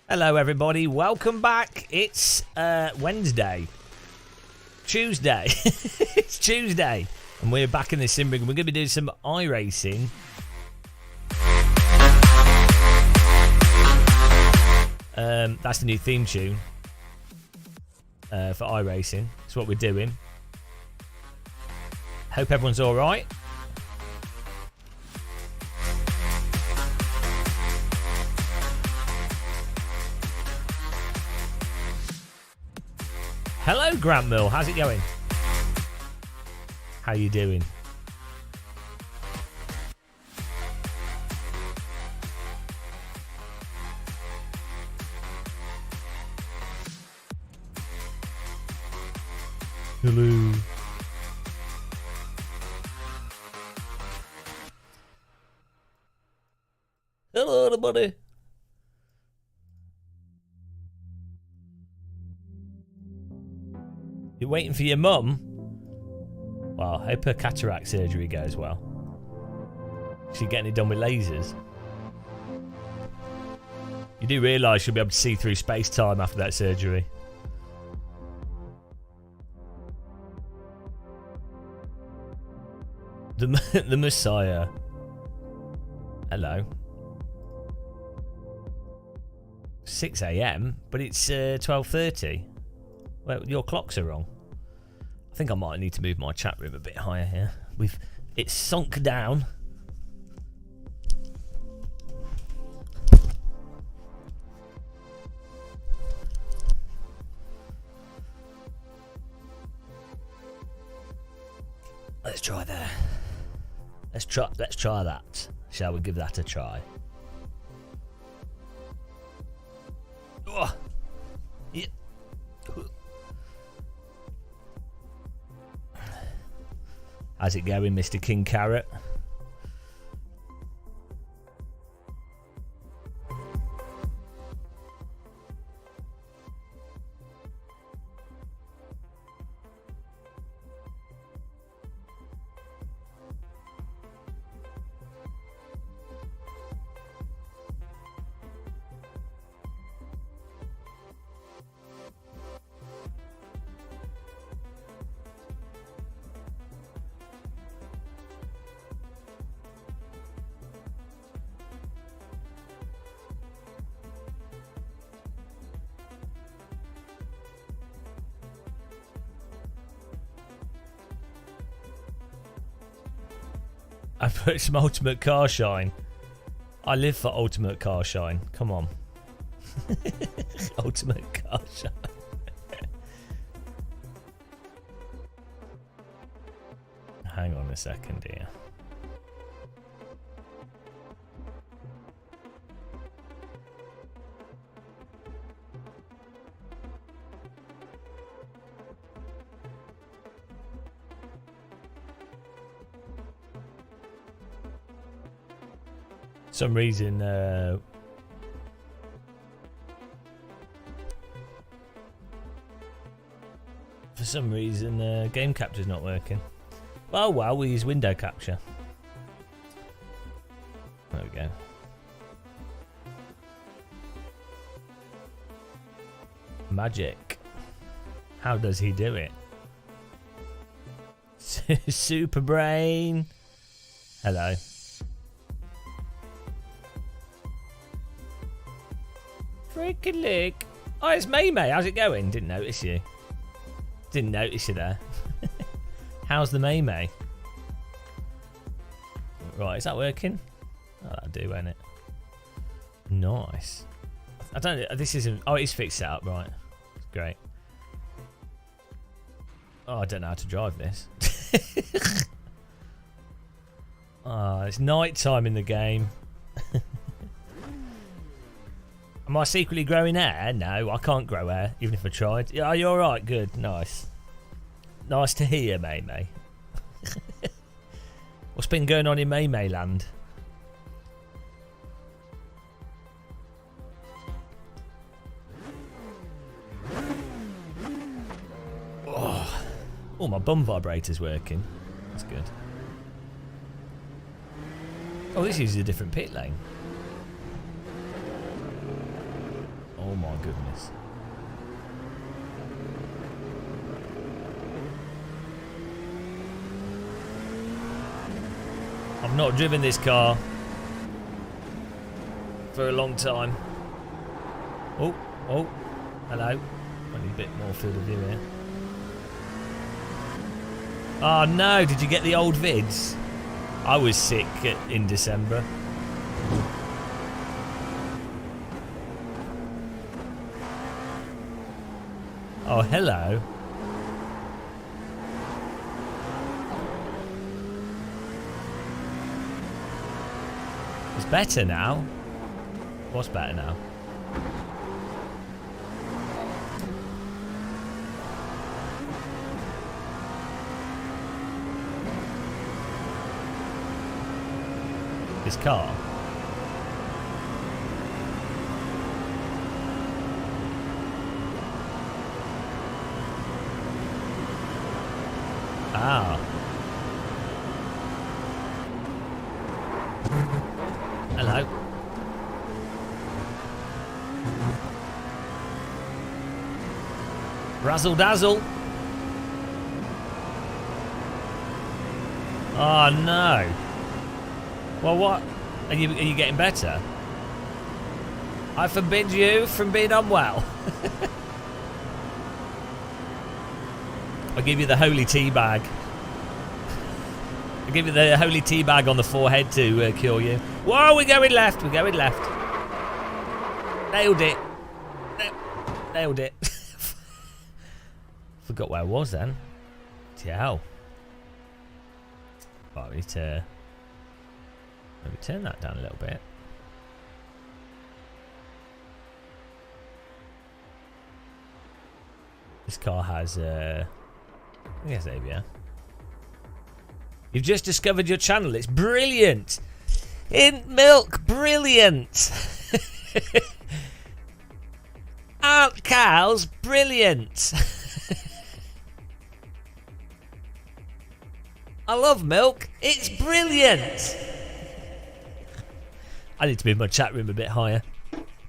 Hello everybody, welcome back. It's Wednesday. Tuesday. It's Tuesday. And we're back in the sim rig and we're going to be doing some iRacing. That's the new theme tune for iRacing. That's what we're doing. Hope everyone's alright. Hello, Grant Mill. How's it going? How you doing? Hello. Hello, everybody. You're waiting for your mum? Well, I hope her cataract surgery goes well. She's getting it done with lasers. You do realise she'll be able to see through space-time after that surgery. The Messiah. Hello. 6 AM, but it's 12:30. Well, your clocks are wrong. I think I might need to move my chat room a bit higher here. It's sunk down. Let's try there. Let's try that. Shall we give that a try? Oh. Yeah. How's it going, Mr. King Carrot? I put some ultimate car shine. I live for ultimate car shine. Come on. Ultimate car shine. Hang on a second here. For some reason game capture's not working. Oh well, we use window capture. There we go. Magic. How does he do it? Super brain. Hello. Freaking lick. Oh, it's May. How's it going? Didn't notice you. Didn't notice you there. How's the May? Right, is that working? Oh, that'll do, won't it? Nice. I don't know. This isn't. Oh, it's fixed it up, right. Great. Oh, I don't know how to drive this. Oh, it's night time in the game. Am I secretly growing hair? No, I can't grow hair, even if I tried. Yeah, you're alright, good, nice. Nice to hear, May. What's been going on in May land? Oh, my bum vibrator's working. That's good. Oh, this uses a different pit lane. goodness. I've not driven this car for a long time. Oh, hello. I need a bit more field of view here. Oh no, did you get the old vids? I was sick in December. Oh, hello. It's better now. What's better now? This car. Ah. Hello. Razzle dazzle. Oh no. Well, what? Are you getting better? I forbid you from being unwell. I'll give you the holy tea bag. I'll give you the holy tea bag on the forehead to cure you. Whoa, we're going left. We're going left. Nailed it. Nailed it. Forgot where I was then. Yeah. Right, we need to maybe turn that down a little bit. This car has yes, there we are. You've just discovered your channel. It's brilliant. In milk, brilliant. Aren't cows brilliant? I love milk. It's brilliant. I need to move my chat room a bit higher.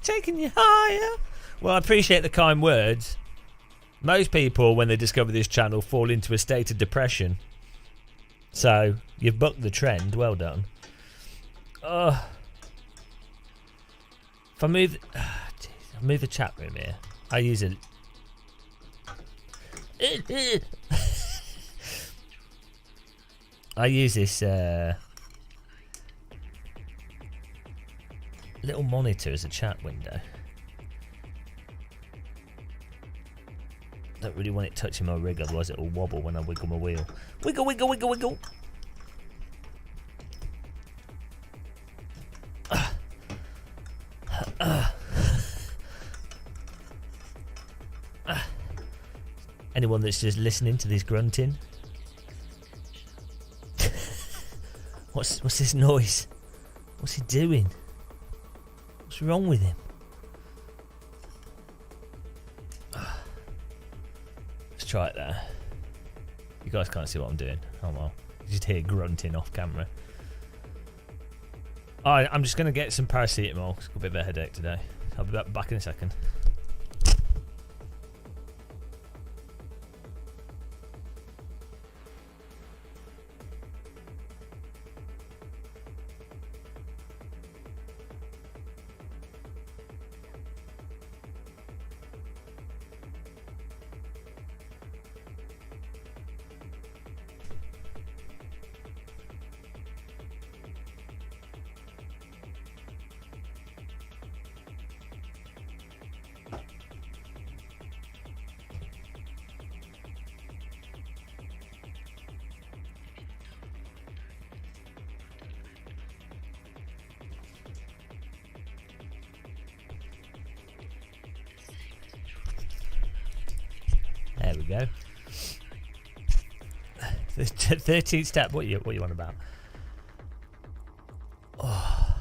Taking you higher. Well, I appreciate the kind words. Most people, when they discover this channel, fall into a state of depression. So, you've bucked the trend. Well done. If I move... I'll move the chat room here. I use it. I use this little monitor as a chat window. Don't really want it touching my rig, otherwise it'll wobble when I wiggle my wheel. Wiggle, wiggle, wiggle, wiggle. Anyone that's just listening to this grunting? What's this noise? What's he doing? What's wrong with him? Let's try it there. You guys can't see what I'm doing. Oh well. You just hear grunting off camera. Alright, I'm just going to get some paracetamol. I've got a bit of a headache today. I'll be back in a second. There we go. The 13th step. What you on about? Oh.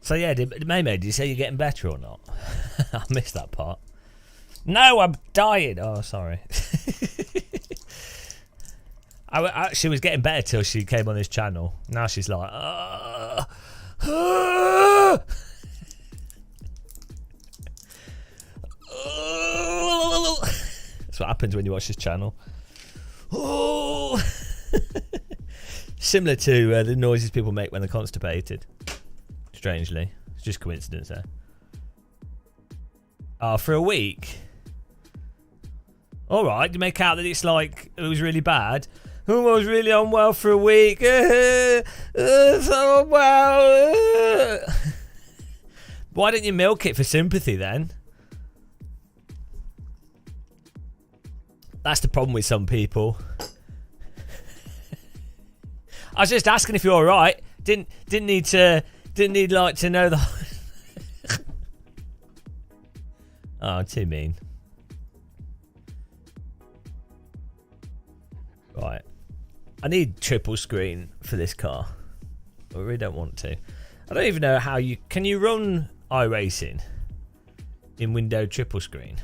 So yeah, May, did you say you're getting better or not? I missed that part. No, I'm dying. Oh, sorry. She was getting better till she came on this channel. Now she's like, that's what happens when you watch this channel. Oh. Similar to the noises people make when they're constipated. Strangely. It's just coincidence there. For a week. Alright, you make out that it's like it was really bad. I was really unwell for a week. So unwell. Why didn't you milk it for sympathy then? That's the problem with some people. I was just asking if you're alright. Didn't need like to know the. Oh, too mean. Right. I need triple screen for this car. I really don't want to. I don't even know how you can you run iRacing in window triple screen.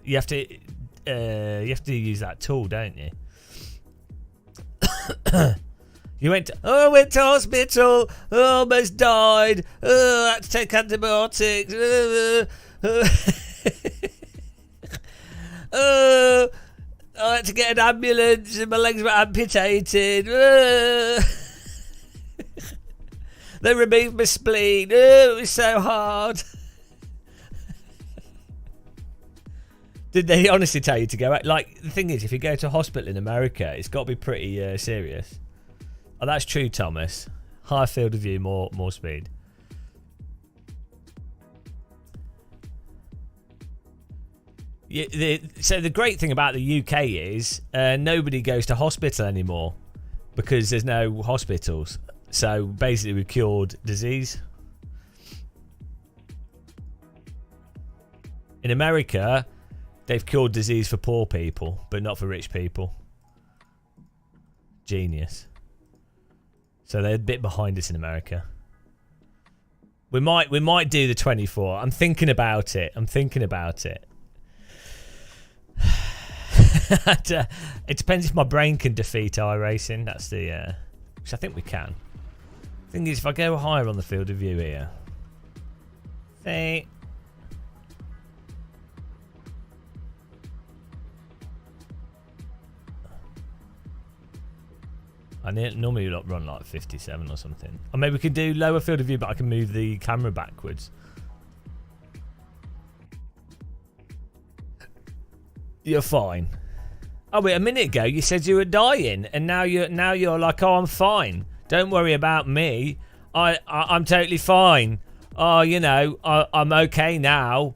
You have to use that tool, don't you? You went to hospital, almost died, I had to take antibiotics. I had to get an ambulance and my legs were amputated. They removed my spleen. It was so hard. Did they honestly tell you to go out? Like, the thing is, if you go to a hospital in America, it's got to be pretty serious. Oh, that's true, Thomas. Higher field of view, more speed. So the great thing about the UK is nobody goes to hospital anymore because there's no hospitals. So basically we cured disease. In America, they've cured disease for poor people, but not for rich people. Genius. So they're a bit behind us in America. We might do the 24. I'm thinking about it. It depends if my brain can defeat iRacing. That's the which I think we can. Thing is, if I go higher on the field of view here, see, I normally run like 57 or something. Or maybe we could do lower field of view, but I can move the camera backwards. You're fine. Oh wait, a minute ago you said you were dying, and now you're like, oh, I'm fine. Don't worry about me. I'm totally fine. Oh, you know, I'm okay now.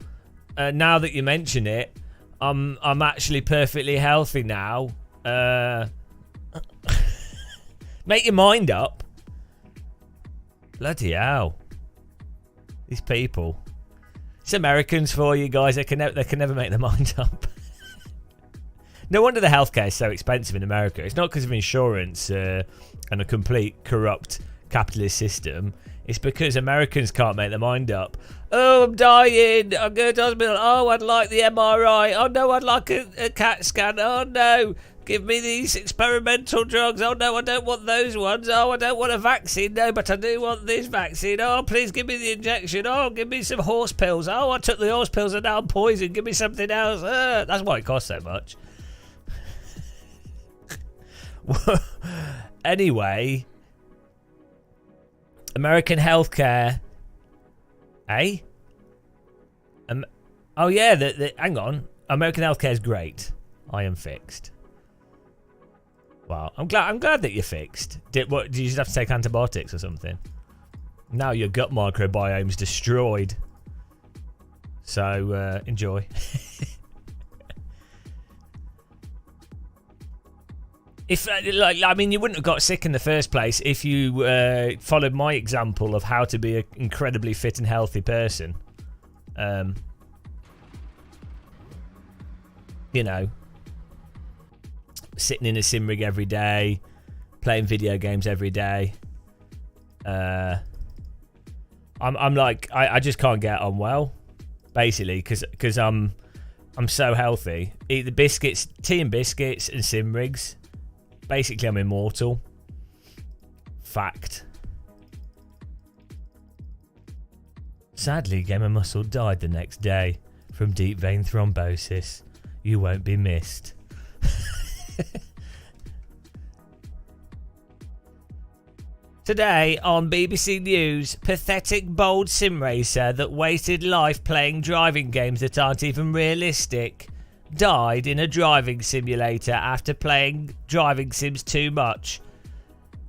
Now that you mention it, I'm actually perfectly healthy now. Make your mind up. Bloody hell. These people. It's Americans for you guys. They can never make their mind up. No wonder the healthcare is so expensive in America. It's not because of insurance and a complete corrupt capitalist system. It's because Americans can't make their mind up. Oh, I'm dying. I'm going to hospital. Oh, I'd like the MRI. Oh, no, I'd like a CAT scan. Oh, no. Give me these experimental drugs. Oh, no, I don't want those ones. Oh, I don't want a vaccine. No, but I do want this vaccine. Oh, please give me the injection. Oh, give me some horse pills. Oh, I took the horse pills and now I'm poisoned. Give me something else. That's why it costs so much. Anyway, American healthcare, eh? Oh yeah, hang on. American healthcare is great. I am fixed. Wow, I'm glad that you're fixed. Did you just have to take antibiotics or something? Now your gut microbiome's destroyed. So enjoy. If I mean, you wouldn't have got sick in the first place if you followed my example of how to be an incredibly fit and healthy person. You know, sitting in a sim rig every day, playing video games every day. I'm like, I just can't get on well, basically, because I'm so healthy. Eat the biscuits, tea and biscuits, and sim rigs. Basically, I'm immortal. Fact. Sadly, Gamer Muscle died the next day from deep vein thrombosis. You won't be missed. Today on BBC News, pathetic bold sim racer that wasted life playing driving games that aren't even realistic died in a driving simulator after playing driving sims too much.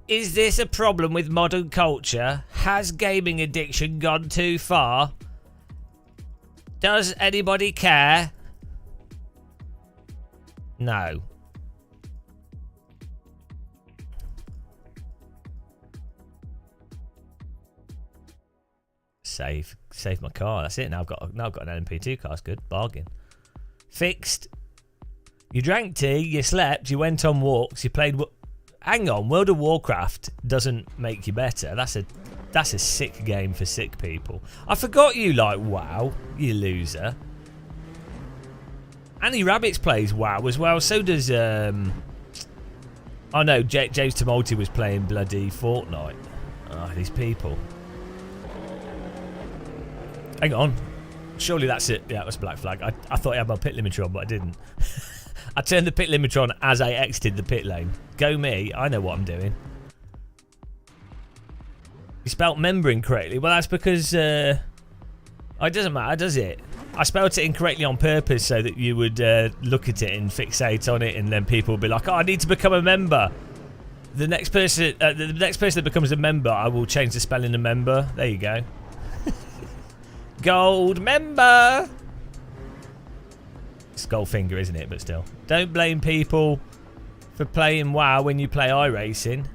Is this a problem with modern culture? Has gaming addiction gone too far? Does anybody care? No. Save my car. That's it. Now I've got an LMP2 car. It's good. Bargain. Fixed. You drank tea. You slept. You went on walks. You played. Hang on. World of Warcraft doesn't make you better. That's a sick game for sick people. I forgot you like WoW. You loser. Annie Rabbits plays WoW as well. So does oh no, James Tumulty was playing bloody Fortnite. Oh, these people. Hang on. Surely that's it. Yeah, it was Black Flag. I thought I had my pit limiter on, but I didn't. I turned the pit limiter on as I exited the pit lane. Go me. I know what I'm doing. You spelt member incorrectly. Well, that's because... it doesn't matter, does it? I spelled it incorrectly on purpose so that you would look at it and fixate on it, and then people would be like, oh, I need to become a member. The next person that becomes a member, I will change the spelling of member. There you go. Gold member. It's Goldfinger, isn't it? But still, don't blame people for playing WoW when you play iRacing.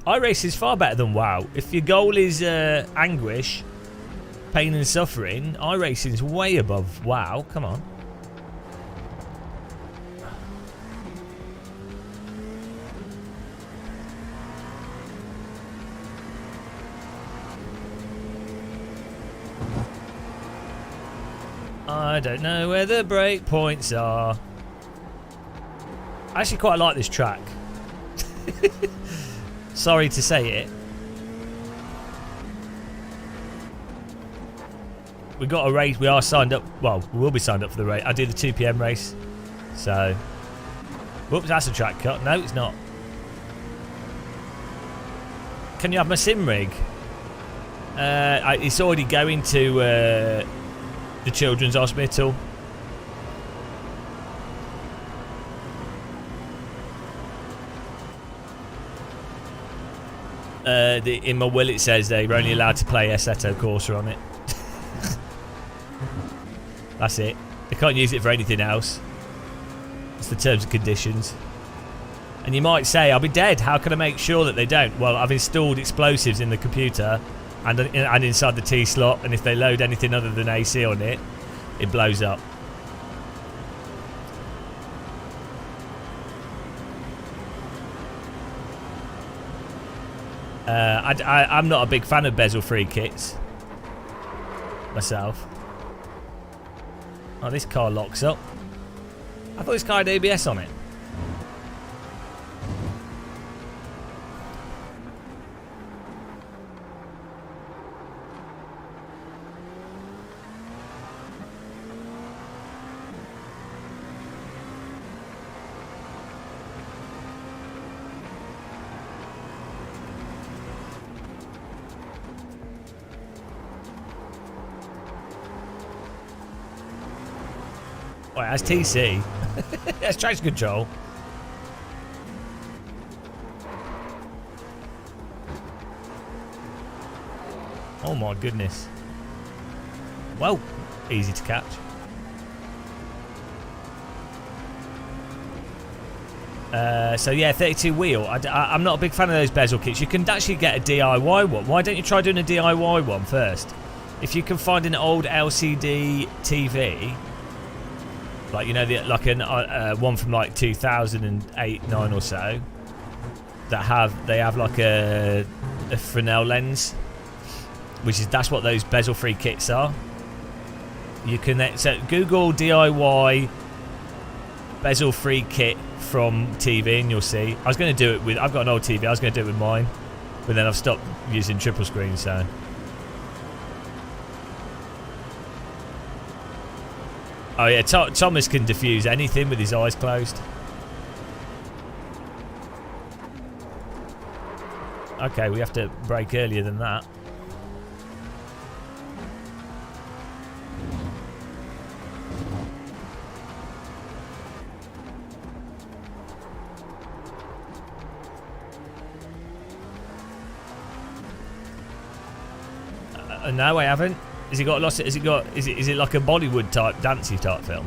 iRacing is far better than WoW. If your goal is anguish, pain and suffering, iRacing is way above WoW. Come on. I don't know where the breakpoints are. I actually quite like this track. Sorry to say it. We got a race. We are signed up. Well, we will be signed up for the race. I do the 2 PM race. So, whoops, that's a track cut. No, it's not. Can you have my sim rig? It's already going to the children's hospital. In my will it says they're only allowed to play Assetto Corsa on it. That's it. They can't use it for anything else. It's the terms and conditions. And you might say, I'll be dead. How can I make sure that they don't? Well, I've installed explosives in the computer and inside the T-slot, and if they load anything other than AC on it, it blows up. I'm not a big fan of bezel-free kits myself. Oh, this car locks up. I thought this car had ABS on it. Wait, that's TC. That's traction control. Oh my goodness. Well, easy to catch. So yeah, 32 wheel. I'm not a big fan of those bezel kits. You can actually get a DIY one. Why don't you try doing a DIY one first? If you can find an old LCD TV, like, you know, like one from like 2008, 9 or so, that they have like a Fresnel lens, that's what those bezel-free kits are. You can so Google DIY bezel-free kit from TV, and you'll see. I was going to do it with... I've got an old TV. I was going to do it with mine, but then I've stopped using triple screen, so... Oh yeah, Thomas can defuse anything with his eyes closed. Okay, we have to brake earlier than that. No, I haven't. Has he got lots? Has it got? Is it like a Bollywood type, dancey type film?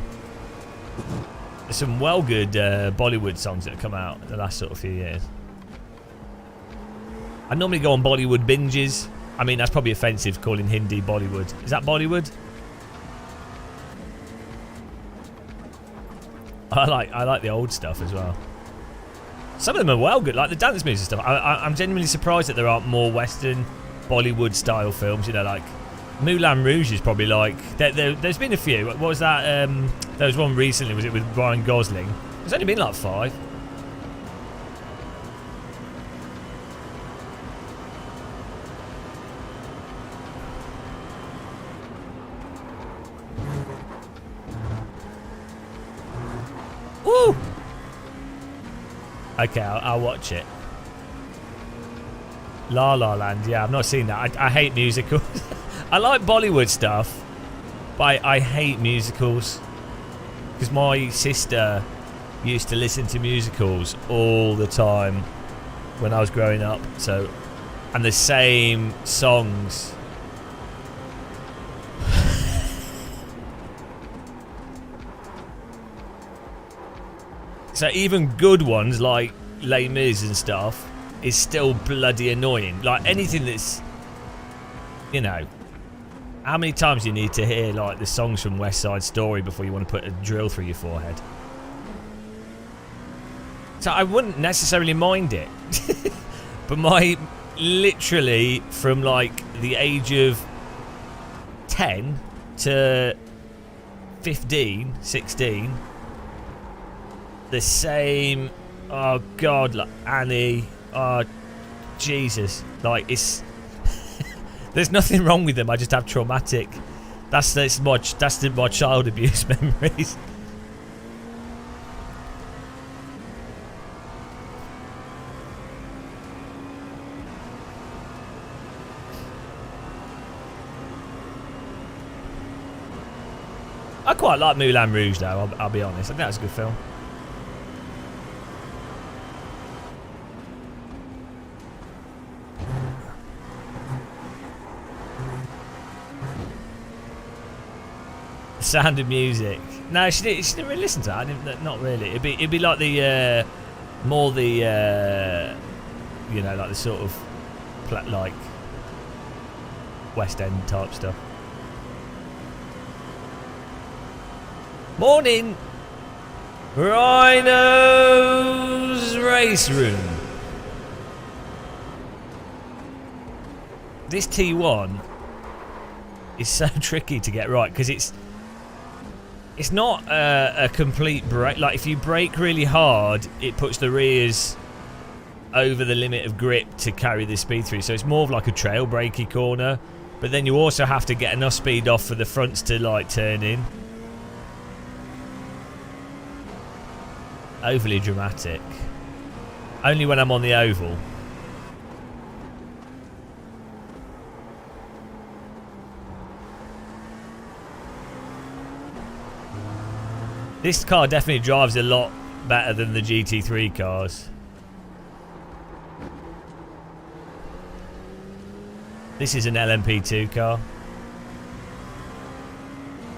There's some well good Bollywood songs that have come out in the last sort of few years. I normally go on Bollywood binges. I mean, that's probably offensive calling Hindi Bollywood. Is that Bollywood? I like the old stuff as well. Some of them are well good, like the dance music stuff. I'm genuinely surprised that there aren't more Western Bollywood style films. You know, like Moulin Rouge is probably like... There's been a few. What was that? There was one recently. Was it with Ryan Gosling? There's only been like 5. Woo! Okay, I'll watch it. La La Land. Yeah, I've not seen that. I hate musicals. I like Bollywood stuff, but I hate musicals because my sister used to listen to musicals all the time when I was growing up. So, and the same songs. So even good ones like Les Mis and stuff is still bloody annoying. Like anything that's, you know, how many times do you need to hear like the songs from West Side Story before you want to put a drill through your forehead? So I wouldn't necessarily mind it. But literally from like the age of 10 to 15, 16, the same, oh God, like Annie, oh Jesus, like it's... There's nothing wrong with them. I just have traumatic. That's my child abuse memories. I quite like Moulin Rouge though. I'll be honest. I think that's a good film. Sound of Music. No, she didn't really listen to that. Not really. It'd be like the more the you know, like the sort of like West End type stuff. Morning, Rhino's Race Room. This T1 is so tricky to get right because it's not a complete brake. Like if you brake really hard, it puts the rears over the limit of grip to carry the speed through. So it's more of like a trail brakey corner. But then you also have to get enough speed off for the fronts to like turn in. Overly dramatic. Only when I'm on the oval. This car definitely drives a lot better than the GT3 cars. This is an LMP2 car.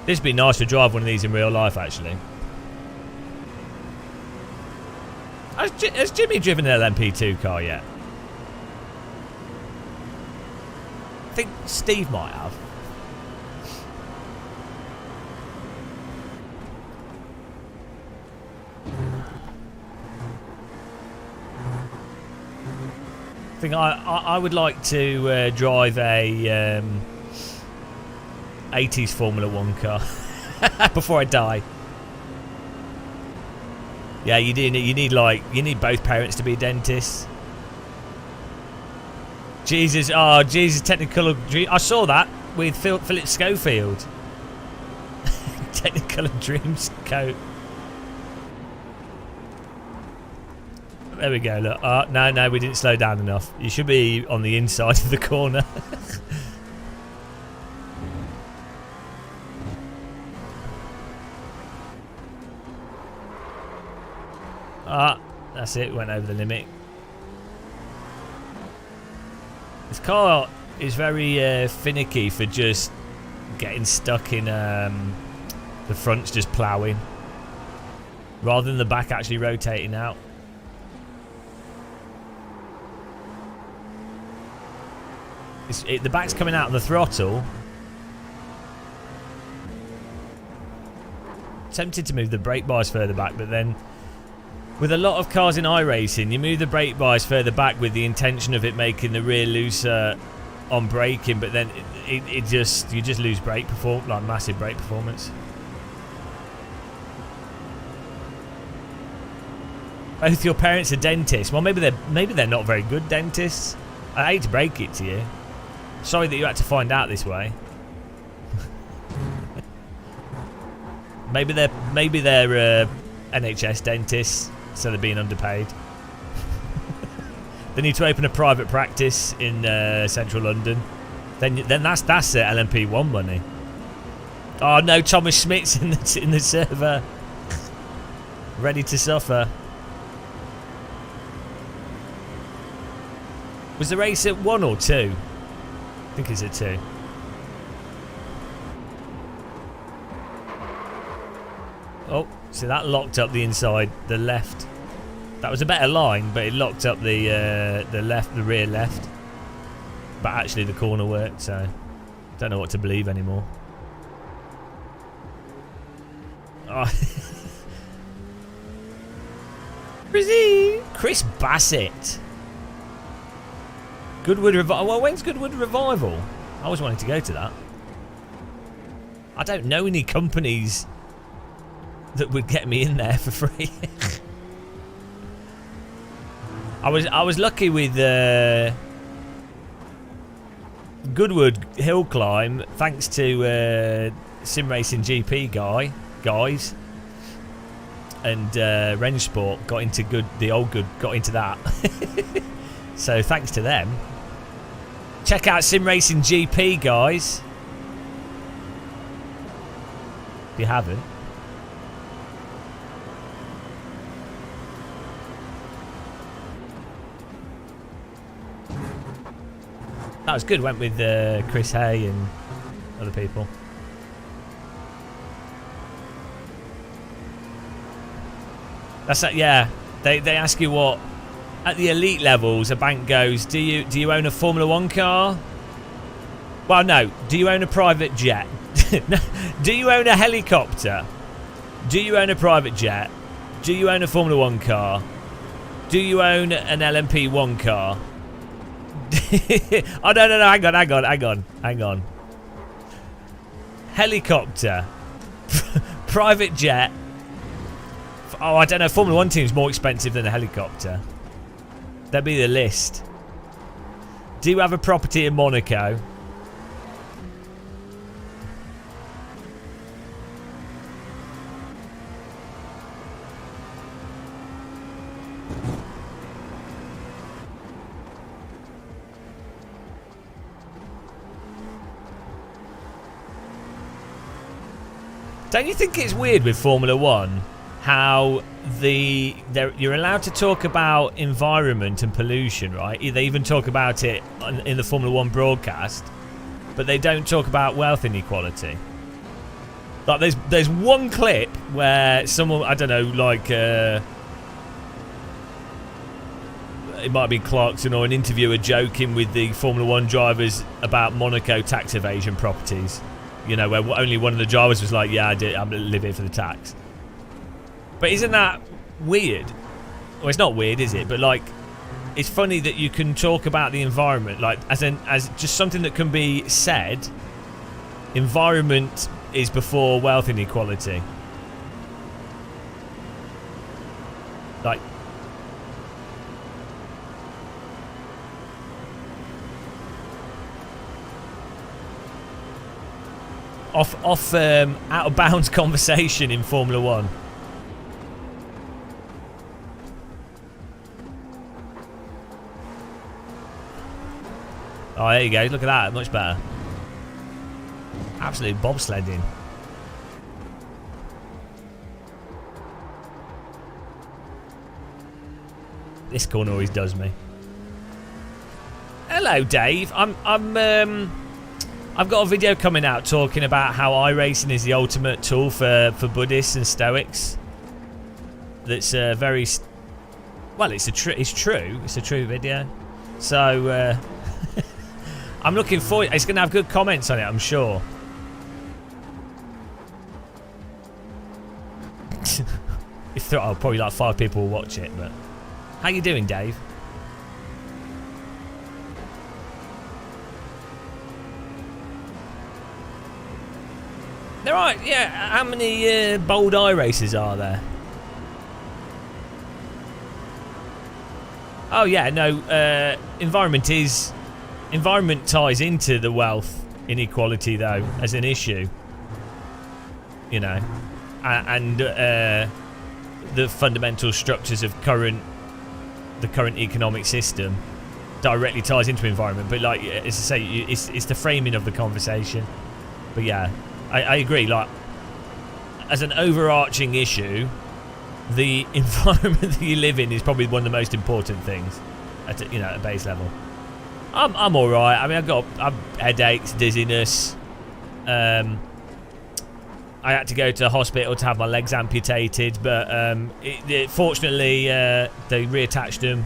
This would be nice to drive one of these in real life, actually. Has Jimmy driven an LMP2 car yet? I think Steve might have. I think I would like to drive a 80s Formula 1 car before I die. Yeah, you do. You need both parents to be dentists. Jesus, oh Jesus, Technicolor Dream. I saw that with Philip Schofield. Technicolor Dreams coat. There we go. Look, no, we didn't slow down enough. You should be on the inside of the corner. That's it. Went over the limit. This car is very finicky for just getting stuck in the front's just ploughing rather than the back actually rotating out. The back's coming out on the throttle. Tempted to move the brake bars further back, but then with a lot of cars in iRacing, you move the brake bars further back with the intention of it making the rear looser on braking, but then you just lose brake performance, like massive brake performance. Both your parents are dentists. Well, maybe they're not very good dentists. I hate to break it to you. Sorry that you had to find out this way. maybe they're NHS dentists, so they're being underpaid. They need to open a private practice in central London. Then that's LMP1 money. Oh no, Thomas Schmidt's in the server, ready to suffer. Was the race at 1 or 2? I think it's at 2. Oh, so that locked up the inside, the left. That was a better line, but it locked up the rear left. But actually the corner worked, so don't know what to believe anymore. Oh. Chris Bassett. Goodwood Revival. Well, when's Goodwood Revival? I always wanted to go to that. I don't know any companies that would get me in there for free. I was lucky with Goodwood Hill Climb, thanks to Sim Racing GP guys, and Range Sport got into got into that. So thanks to them. Check out Sim Racing GP, guys, if you haven't. That was good. Went with Chris Hay and other people. That's that. Yeah, they ask you what at the elite levels. A bank goes, do you own a Formula 1 car? Well, no. Do you own a private jet? Do you own a helicopter? Do you own a private jet? Do you own a Formula 1 car? Do you own an LMP1 car? Oh no, hang on. Helicopter, private jet. Oh, I don't know. Formula 1 team's more expensive than a helicopter. That'd be the list. Do you have a property in Monaco? Don't you think it's weird with Formula 1 how you're allowed to talk about environment and pollution, right? They even talk about it in the Formula 1 broadcast, but they don't talk about wealth inequality. Like there's one clip where someone, I don't know, like it might be Clarkson or an interviewer joking with the Formula 1 drivers about Monaco tax evasion properties. You know, where only one of the drivers was like, yeah, I'm going to live here for the tax. But isn't that weird? Well, it's not weird, is it? But, like, it's funny that you can talk about the environment, like, as just something that can be said. Environment is before wealth inequality. Like, off out of bounds conversation in Formula 1. Oh, there you go. Look at that. Much better. Absolute bobsledding. This corner always does me. Hello, Dave. I've got a video coming out talking about how iRacing is the ultimate tool for Buddhists and Stoics. That's very well. It's true. It's a true video. So I'm looking forward. It's going to have good comments on it, I'm sure. Probably like 5 people will watch it. But how you doing, Dave? There are, yeah. How many bold iRacers are there? Oh yeah, no. Environment ties into the wealth inequality though as an issue. You know, and the fundamental structures of the current economic system directly ties into environment. But like as I say, it's the framing of the conversation. But yeah. I agree, like, as an overarching issue, the environment that you live in is probably one of the most important things at a base level. I'm alright. I mean, I've headaches, dizziness. I had to go to the hospital to have my legs amputated, but fortunately they reattached them.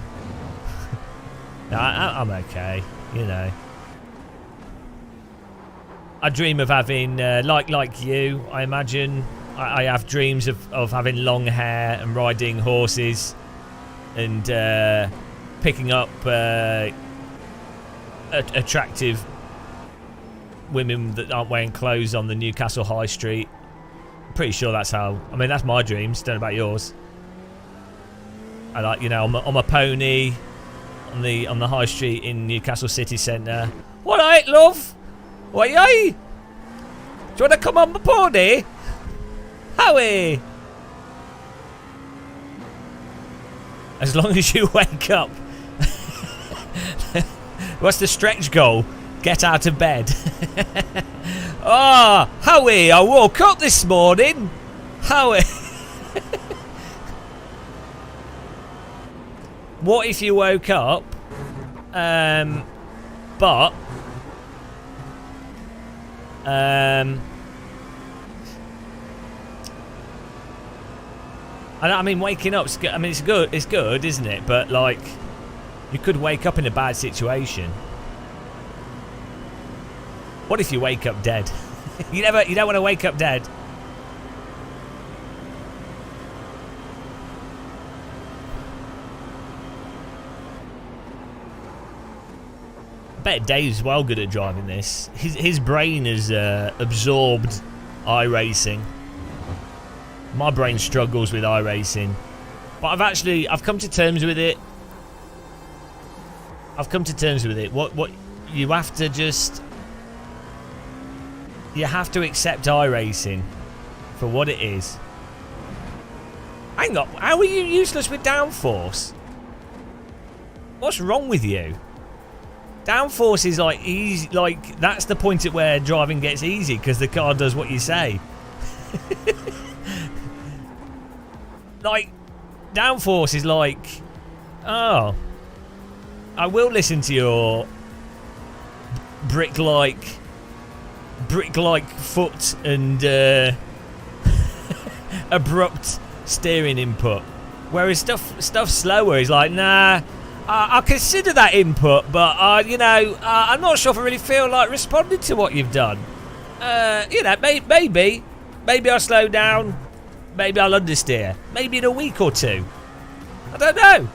No, I'm okay, you know. I dream of having, like you, I imagine, I have dreams of having long hair and riding horses and picking up attractive women that aren't wearing clothes on the Newcastle High Street. I'm pretty sure that's how, I mean, that's my dreams, don't know about yours. I like, you know, on my pony, on the High Street in Newcastle City Centre. What right, love? What yay? Do you want to come on the pony? Howie! As long as you wake up. What's the stretch goal? Get out of bed. Ah, oh, Howie, I woke up this morning. Howie. What if you woke up, but I mean, waking up's good. I mean, it's good, isn't it? But like, you could wake up in a bad situation. What if you wake up dead? You don't want to wake up dead. I bet Dave's well good at driving this. His brain has absorbed iRacing. My brain struggles with iRacing, but I've come to terms with it. What you have to just, you have to accept iRacing for what it is. Hang on, how are you useless with downforce? What's wrong with you? Downforce is like easy, like that's the point at where driving gets easy because the car does what you say. Like, downforce is like, oh, I will listen to your brick-like foot and abrupt steering input. Whereas stuff slower is like, nah, I'll consider that input, but you know, I'm not sure if I really feel like responding to what you've done. You know, maybe I'll slow down. Maybe I'll understeer. Maybe in a week or two. I don't know.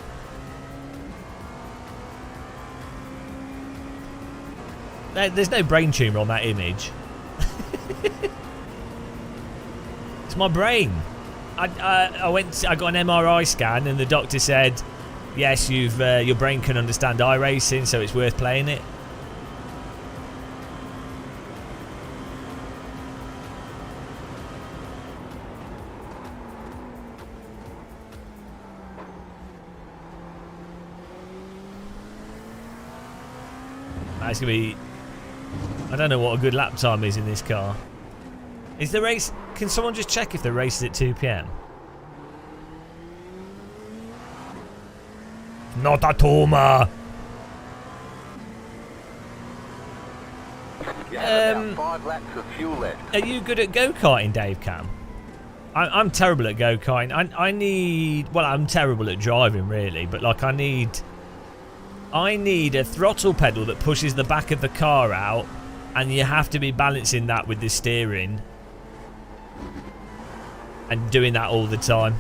There's no brain tumour on that image. It's my brain. I got an MRI scan, and the doctor said, yes, your brain can understand iRacing, so it's worth playing it. That's gonna be. I don't know what a good lap time is in this car. Is the race? Can someone just check if the race is at 2 PM? Not at all, ma. About 5 laps of fuel left. Are you good at go-karting, Dave Cam? I'm terrible at go-karting. I need. Well, I'm terrible at driving, really. But like, I need a throttle pedal that pushes the back of the car out, and you have to be balancing that with the steering and doing that all the time.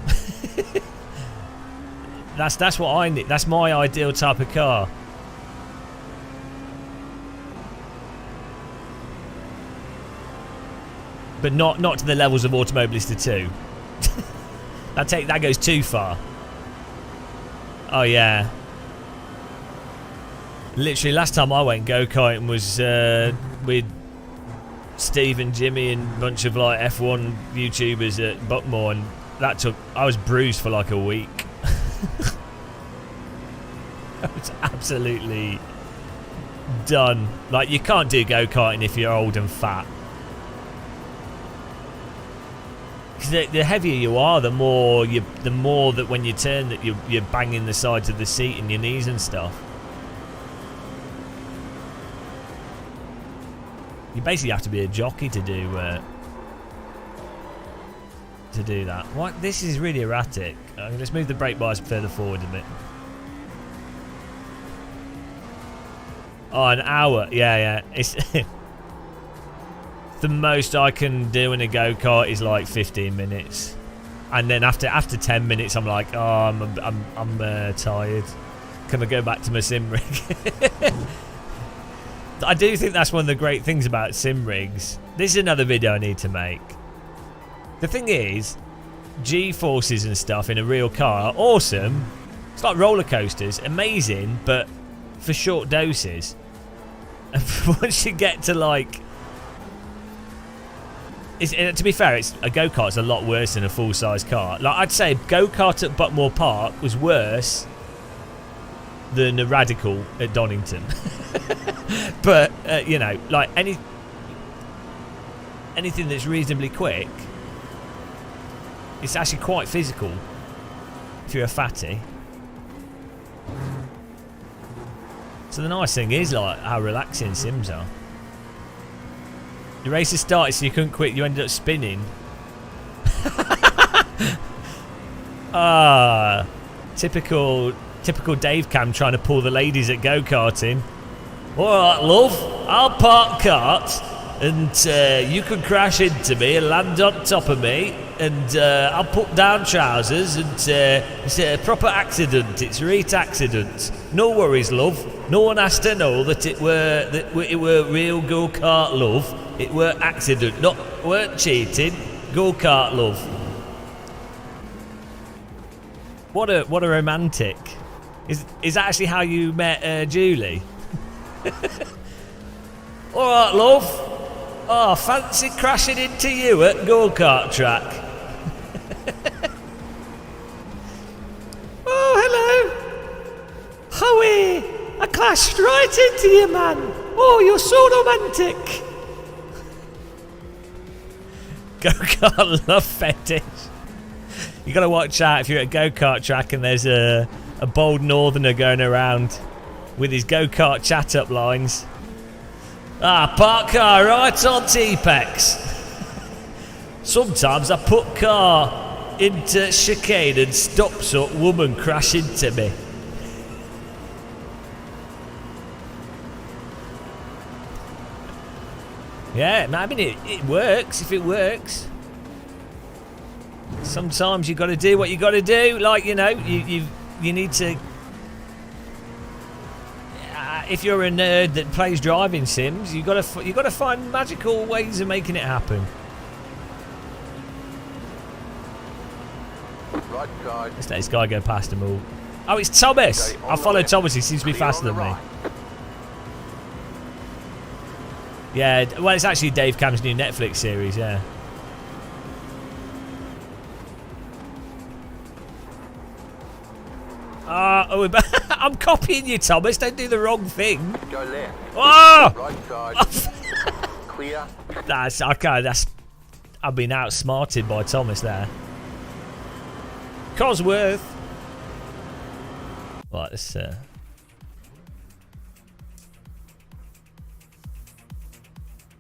That's what I need. That's my ideal type of car. But not to the levels of Automobilista 2. that goes too far. Oh yeah. Literally, last time I went go-karting was with Steve and Jimmy and a bunch of like F1 YouTubers at Buckmore, and I was bruised for like a week. I was absolutely done. Like, you can't do go-karting if you're old and fat. Because the heavier you are, the more that when you turn that you're banging the sides of the seat and your knees and stuff. You basically have to be a jockey to do that. What? This is really erratic. Let's move the brake bars further forward a bit. Oh, an hour. Yeah. It's the most I can do in a go-kart is like 15 minutes, and then after 10 minutes, I'm like, oh, I'm tired. Can I go back to my sim rig? I do think that's one of the great things about sim rigs. This is another video I need to make. The thing is, G-forces and stuff in a real car are awesome. It's like roller coasters, amazing, but for short doses. And once you get to like, to be fair, a go-kart's a lot worse than a full-size car. Like, I'd say a go-kart at Buckmore Park was worse than a Radical at Donington. But you know, like anything that's reasonably quick, it's actually quite physical if you're a fatty. So the nice thing is like how relaxing sims are. Your race has started, so you couldn't quit. You ended up spinning. Typical Dave Cam trying to pull the ladies at go-karting. Alright, love, I'll park cart, and you can crash into me and land on top of me, and I'll put down trousers, and it's a proper accident. It's a real accident. No worries, love. No one has to know that it were real go-kart, love. It were accident, weren't cheating. Go-kart, love. What a romantic. Is that actually how you met Julie? Alright, love. Oh, fancy crashing into you at go-kart track. Oh, hello. Howie, I clashed right into you, man. Oh, you're so romantic. Go-kart love fetish. You gotta watch out if you're at a go-kart track and there's a bold northerner going around with his go-kart chat-up lines. Park car right on T-Pex. Sometimes I put car into chicane and stops up, woman crash into me. Yeah, I mean, it works if it works. Sometimes you got to do what you got to do. Like, you know, you need to. If you're a nerd that plays driving sims, you got to find magical ways of making it happen. Right side. Let's let this guy go past them all. Oh, it's Thomas! Okay, on I the followed left. Thomas. He seems to be Clear faster on than the me. right. Yeah, well, it's actually Dave Cam's new Netflix series, yeah. I'm copying you, Thomas. Don't do the wrong thing. Go left. Oh! Right side. Clear. That's okay. I've been outsmarted by Thomas there. Cosworth. Right, this.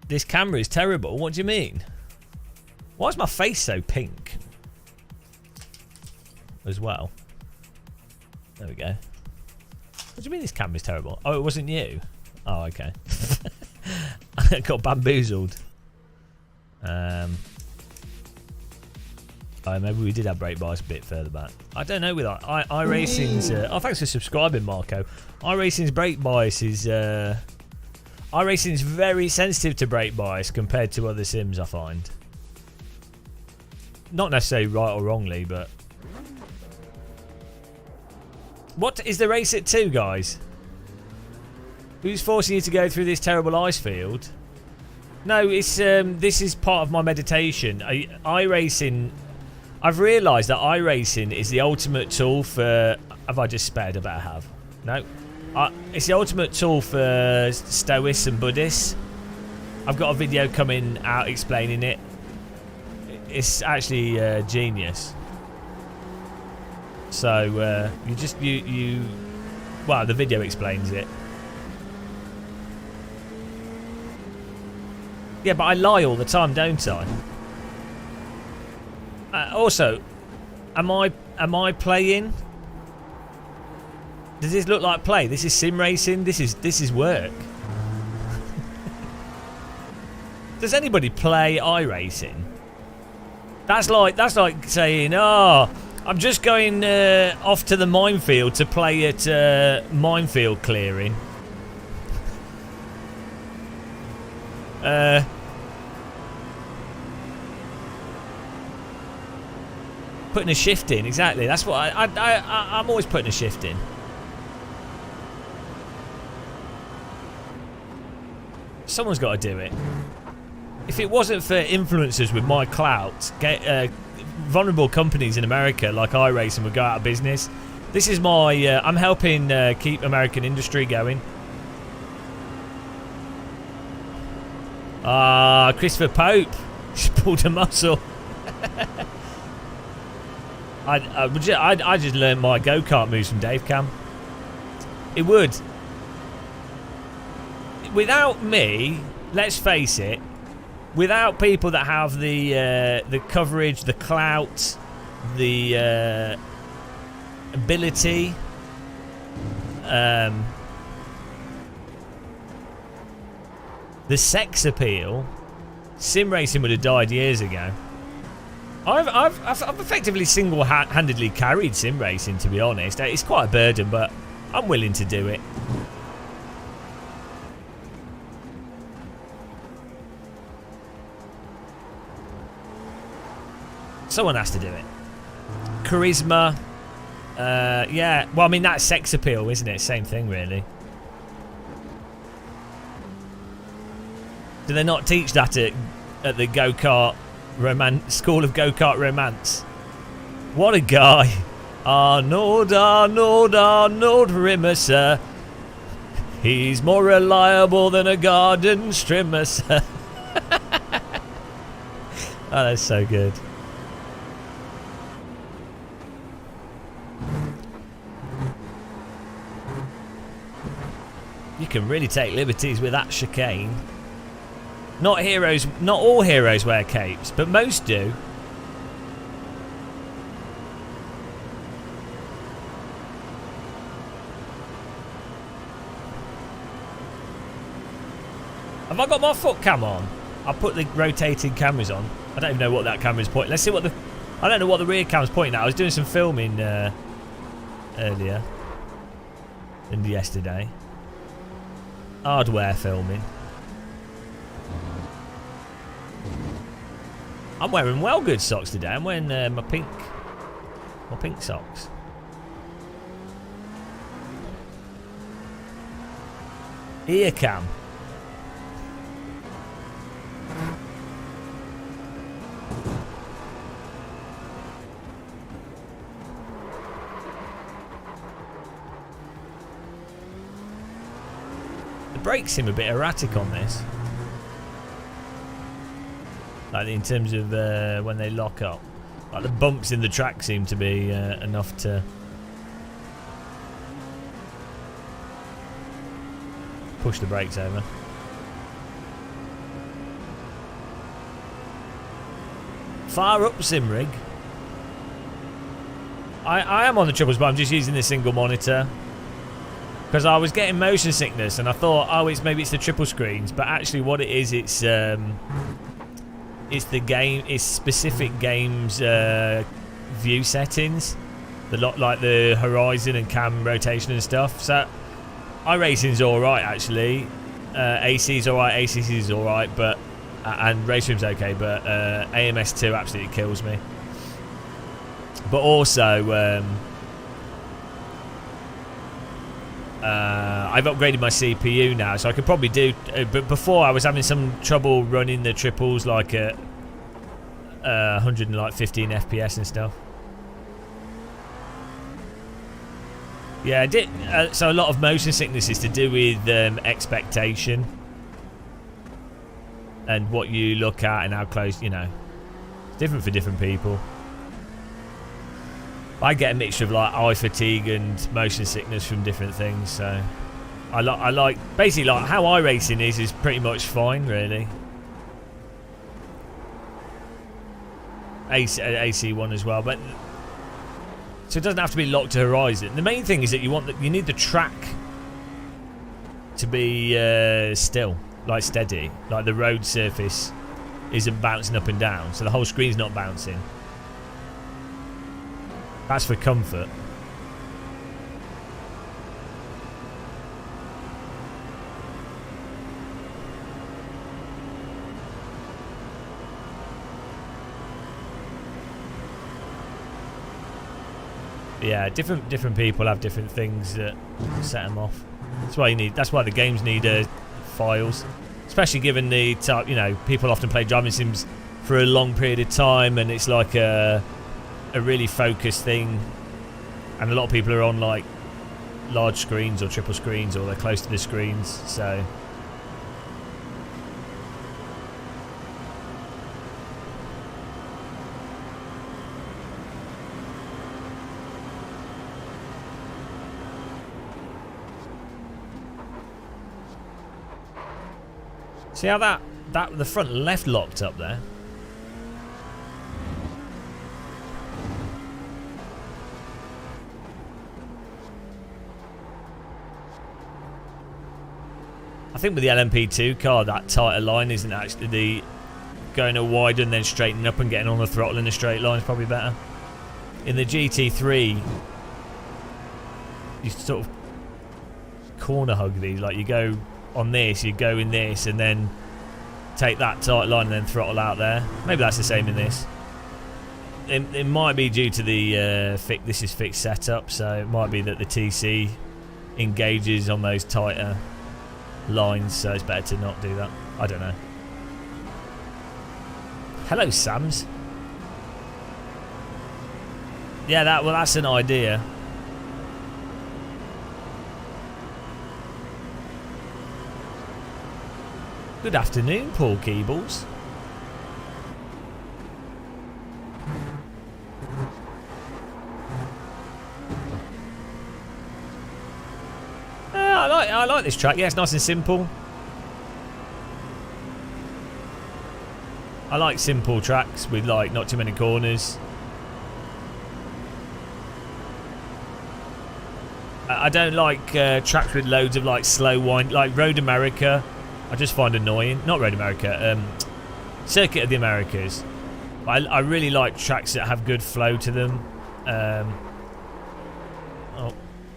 This camera is terrible. What do you mean? Why is my face so pink? As well. There we go. What do you mean this camera's terrible? Oh, it wasn't you? Oh, okay. I got bamboozled. Oh, maybe we did have brake bias a bit further back. I don't know with iRacing's... oh, thanks for subscribing, Marco. iRacing's brake bias is... iRacing's very sensitive to brake bias compared to other sims, I find. Not necessarily right or wrongly, but... What is the race at 2, guys? Who's forcing you to go through this terrible ice field? No, it's this is part of my meditation. iRacing... I've realised that iRacing is the ultimate tool for... Have I just spared? I better have. No. It's the ultimate tool for Stoics and Buddhists. I've got a video coming out explaining it. It's actually genius. So you well, the video explains it. Yeah, but I lie all the time, don't I? Also, am I playing? Does this look like play? This is sim racing. This is work. Does anybody play iRacing? That's like saying, oh, I'm just going off to the minefield to play at minefield clearing. Putting a shift in, exactly. That's what I'm always putting a shift in. Someone's got to do it. If it wasn't for influencers with my clout, vulnerable companies in America like iRacing would go out of business. This is my... I'm helping keep American industry going. Christopher Pope. She pulled a muscle. I just learned my go-kart moves from Dave Cam. It would. Without me, let's face it, without people that have the coverage, the clout, the ability, the sex appeal, sim racing would have died years ago. I've effectively single-handedly carried sim racing, to be honest. It's quite a burden, but I'm willing to do it. Someone has to do it. Charisma. Yeah. Well, I mean, that's sex appeal, isn't it? Same thing, really. Do they not teach that at the go-kart school of go-kart romance? What a guy. Arnold Rimmer, sir. He's more reliable than a garden trimmer, sir. Oh, that's so good. You can really take liberties with that chicane. Not all heroes wear capes, but most do. Have I got my foot cam on? I put the rotating cameras on. I don't even know what that camera's pointing. Let's see what I don't know what the rear cam's pointing at. I was doing some filming earlier and yesterday. Hardware filming. I'm wearing well good socks today. I'm wearing my pink Or pink socks. Ear cam. The brakes seem a bit erratic on this. Like in terms of when they lock up. Like the bumps in the track seem to be enough to push the brakes over. Far up sim rig. I am on the triples, but I'm just using the single monitor because I was getting motion sickness and I thought, oh, maybe it's the triple screens, but actually what it is, it's the game, it's specific games view settings, like the horizon and cam rotation and stuff. So iRacing's alright actually, AC's alright, ACC's alright, but and Race Room's okay, but AMS2 absolutely kills me. But also I've upgraded my CPU now, so I could probably do. But before I was having some trouble running the triples like at 115 FPS and stuff. Yeah, I did. So a lot of motion sickness is to do with expectation and what you look at and how close. You know, it's different for different people. I get a mixture of like eye fatigue and motion sickness from different things, so I like basically like how iRacing is pretty much fine really. AC one as well, but so it doesn't have to be locked to horizon. The main thing is that you need the track to be still, like steady, like the road surface isn't bouncing up and down, so the whole screen's not bouncing. That's for comfort. Yeah, different people have different things that set them off. That's why the games need files, especially given the type. You know, people often play driving sims for a long period of time, and it's like a really focused thing, and a lot of people are on like large screens or triple screens, or they're close to the screens, so see how that the front left locked up there. I think with the LMP2 car, that tighter line isn't actually the going a wider and then straightening up and getting on the throttle in a straight line is probably better. In the GT3, you sort of corner hug these, like you go on this, you go in this, and then take that tight line and then throttle out there. Maybe that's the same in this. It might be due to the this is fixed setup, so it might be that the TC engages on those tighter lines, so it's better to not do that. I don't know. Hello, Sams. Yeah, that's an idea. Good afternoon, Paul Keebles. I like this track. Yeah, it's nice and simple. I like simple tracks with like not too many corners. I don't like tracks with loads of like slow wind, like Road America. I just find annoying. Not Road America, Circuit of the Americas. I really like tracks that have good flow to them.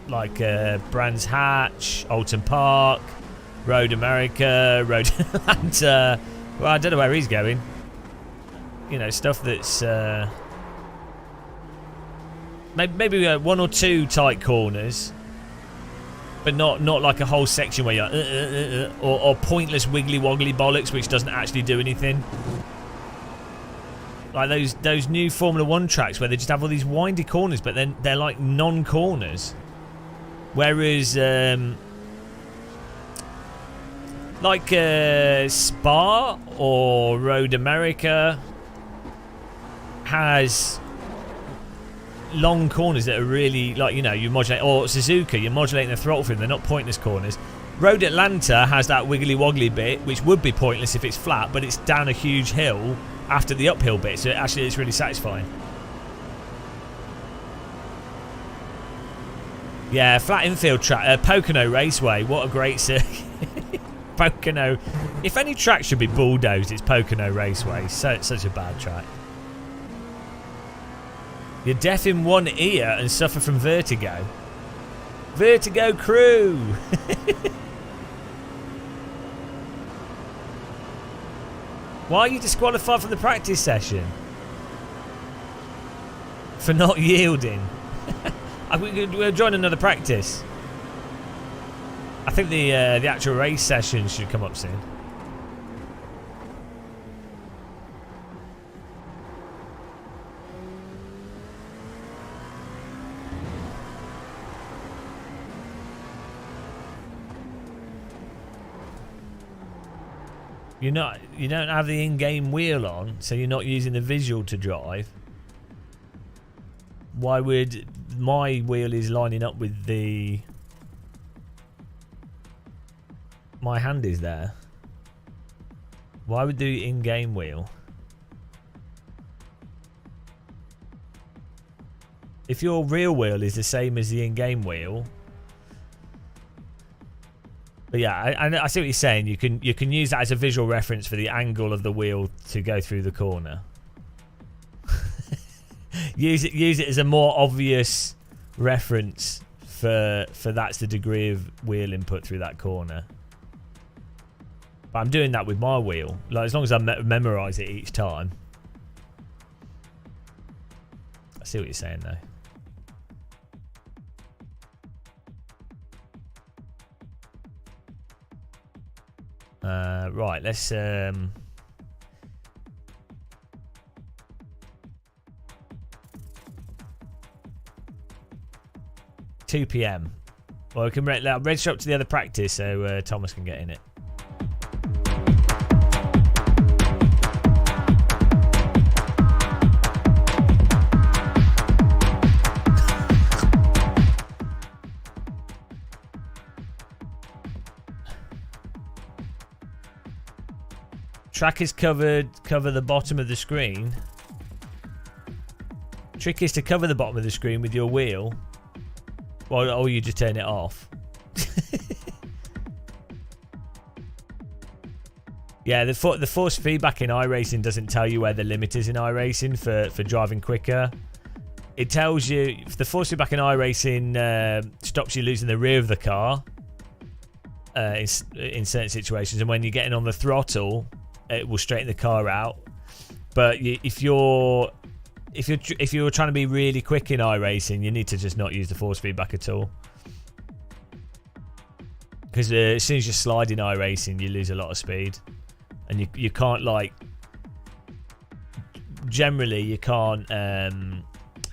Like Brands Hatch, Alton Park, Road America, Road Atlanta. Well, I don't know where he's going. You know, stuff that's maybe 1 or 2 tight corners, but not like a whole section where you're or pointless wiggly woggly bollocks which doesn't actually do anything. Like those new Formula 1 tracks where they just have all these windy corners, but then they're like non-corners. Whereas like Spa or Road America has long corners that are really, like, you know, you modulate, or Suzuka, you're modulating the throttle for them, they're not pointless corners. Road Atlanta has that wiggly woggly bit, which would be pointless if it's flat, but it's down a huge hill after the uphill bit, so actually it's really satisfying. Yeah, flat infield track, Pocono Raceway, what a great circuit. Pocono, if any track should be bulldozed, it's Pocono Raceway, such a bad track. You're deaf in one ear and suffer from vertigo. Vertigo crew! Why are you disqualified from the practice session? For not yielding. We'll join another practice. I think the actual race session should come up soon. You don't have the in-game wheel on, so you're not using the visual to drive. Why would my wheel is lining up with the... My hand is there. Why would the in-game wheel? If your real wheel is the same as the in-game wheel... But yeah, I see what you're saying. You can use that as a visual reference for the angle of the wheel to go through the corner. use it as a more obvious reference for that's the degree of wheel input through that corner. But I'm doing that with my wheel. Like, as long as I memorize it each time. I see what you're saying though. Right, let's 2 PM. Well, we can register up to the other practice so Thomas can get in it. Track is covered, cover the bottom of the screen. Trick is to cover the bottom of the screen with your wheel. Or you just turn it off. Yeah, the force feedback in iRacing doesn't tell you where the limit is in iRacing for driving quicker. It tells you, if the force feedback in iRacing stops you losing the rear of the car in certain situations, and when you're getting on the throttle, it will straighten the car out. But if you're trying to be really quick in iRacing, you need to just not use the force feedback at all. Because as soon as you slide in iRacing, you lose a lot of speed, and you can't, like, generally you can't.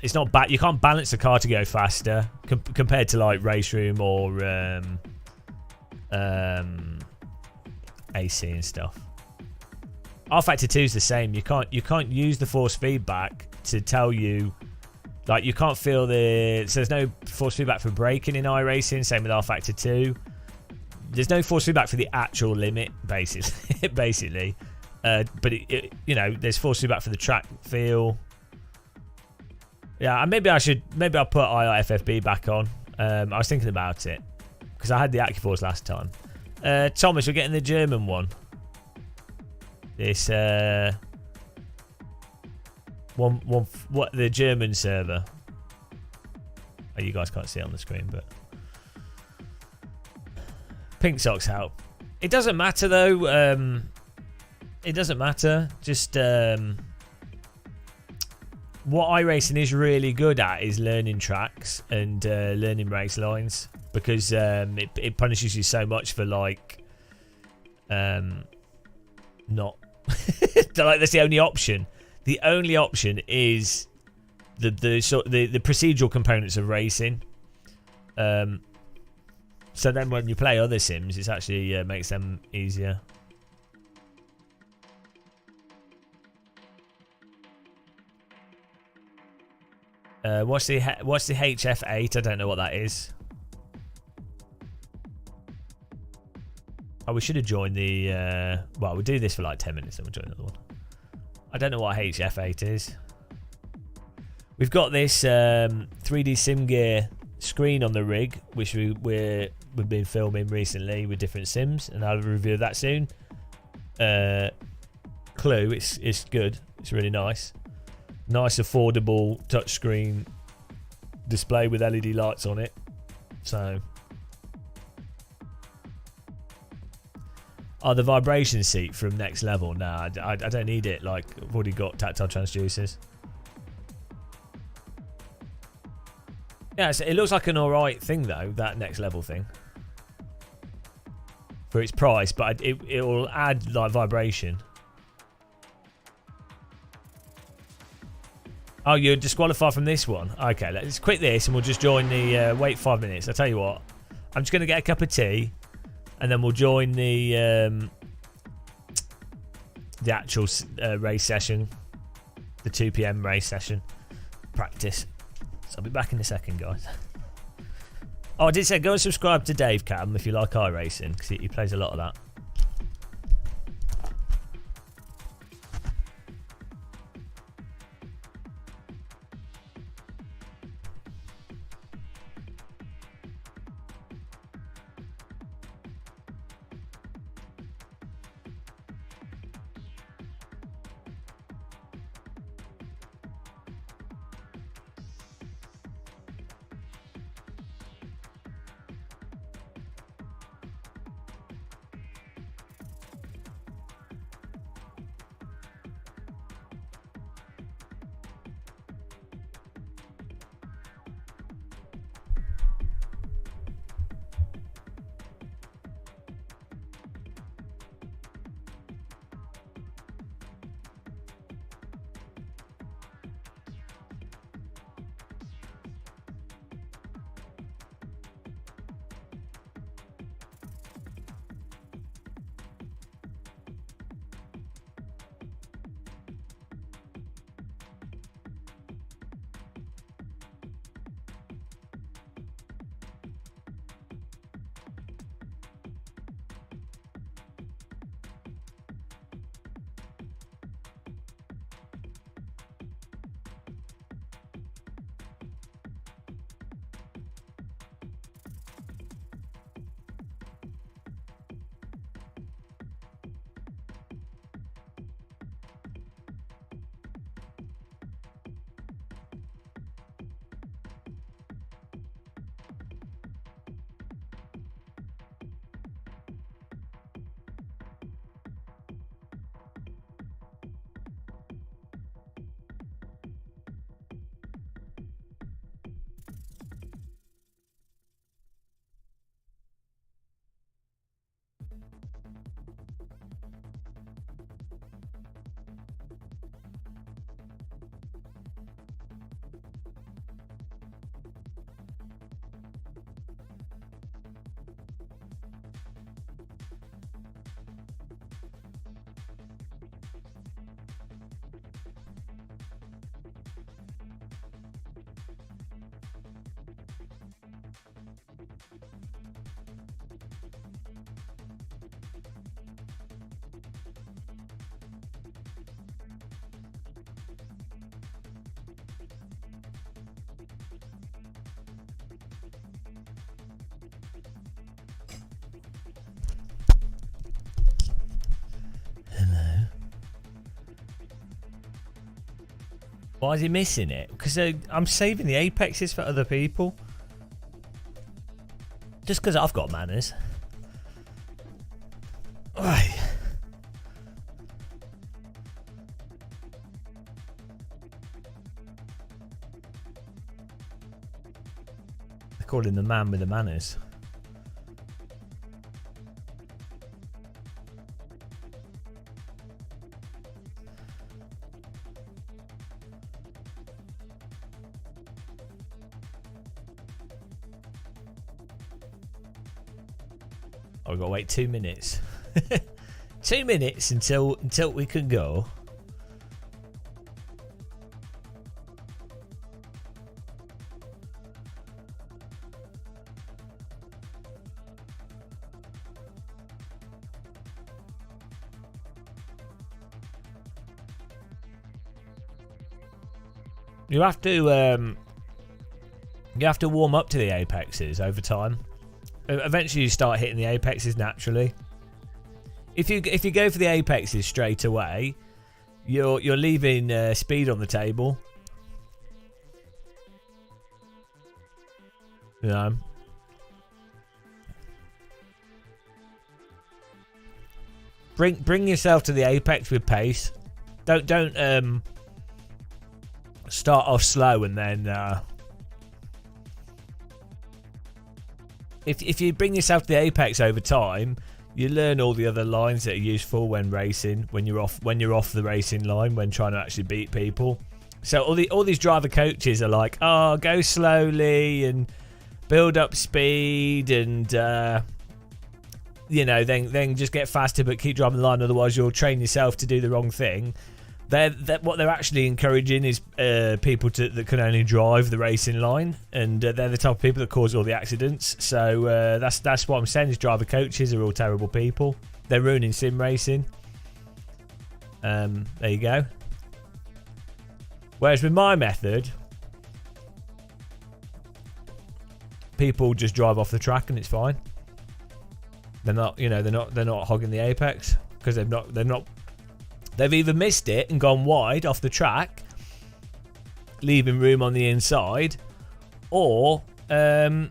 It's not bad. You can't balance the car to go faster compared to like Race Room or AC and stuff. R-Factor 2 is the same. You can't use the force feedback to tell you, like, you can't feel so there's no force feedback for braking in iRacing. Same with R-Factor 2. There's no force feedback for the actual limit, basically. But you know, there's force feedback for the track feel. Yeah, and maybe I'll put IRFFB back on. I was thinking about it because I had the AccuForce last time. Thomas, we're getting the German one. This the German server. Oh, you guys can't see it on the screen, but pink socks help. It doesn't matter though. It doesn't matter. Just what iRacing is really good at is learning tracks and learning race lines, because it punishes you so much for like not like that's the only option. The only option is the procedural components of racing. So then when you play other sims, it's actually makes them easier. What's the HF8? I don't know what that is. Oh, we should have joined the... well, we'll do this for like 10 minutes, then we'll join another one. I don't know what HF8 is. We've got this 3D Sim Gear screen on the rig, which we've been filming recently with different sims, and I'll review that soon. Clue, it's good. It's really nice. Nice, affordable touchscreen display with LED lights on it. So... Oh, the vibration seat from Next Level. Nah, I don't need it. Like, I've already got tactile transducers. Yeah, so it looks like an alright thing, though, that Next Level thing. For its price, but it will add, like, vibration. Oh, you're disqualified from this one? Okay, let's quit this and we'll just join the... wait 5 minutes. I'll tell you what. I'm just going to get a cup of tea. And then we'll join the actual race session, the 2 PM race session practice. So I'll be back in a second, guys. Oh, I did say go and subscribe to Dave Cam if you like iRacing, because he plays a lot of that. Why is he missing it? Because I'm saving the apexes for other people. Just because I've got manners. Right. call him the man with the manners. Oh, we've got to wait 2 minutes. 2 minutes until we can go. You have to warm up to the apexes over time. Eventually, you start hitting the apexes naturally. If you go for the apexes straight away, you're leaving speed on the table. You know. Bring yourself to the apex with pace. Don't start off slow and then. If you bring yourself to the apex over time, you learn all the other lines that are useful when racing, when you're off the racing line, when trying to actually beat people. So all these driver coaches are like, oh, go slowly and build up speed and then just get faster but keep driving the line, otherwise you'll train yourself to do the wrong thing. What they're actually encouraging is people that can only drive the racing line, and they're the type of people that cause all the accidents. So that's what I'm saying. Is driver coaches are all terrible people. They're ruining sim racing. There you go. Whereas with my method, people just drive off the track and it's fine. They're not hogging the apex because they've either missed it and gone wide off the track, leaving room on the inside, or they've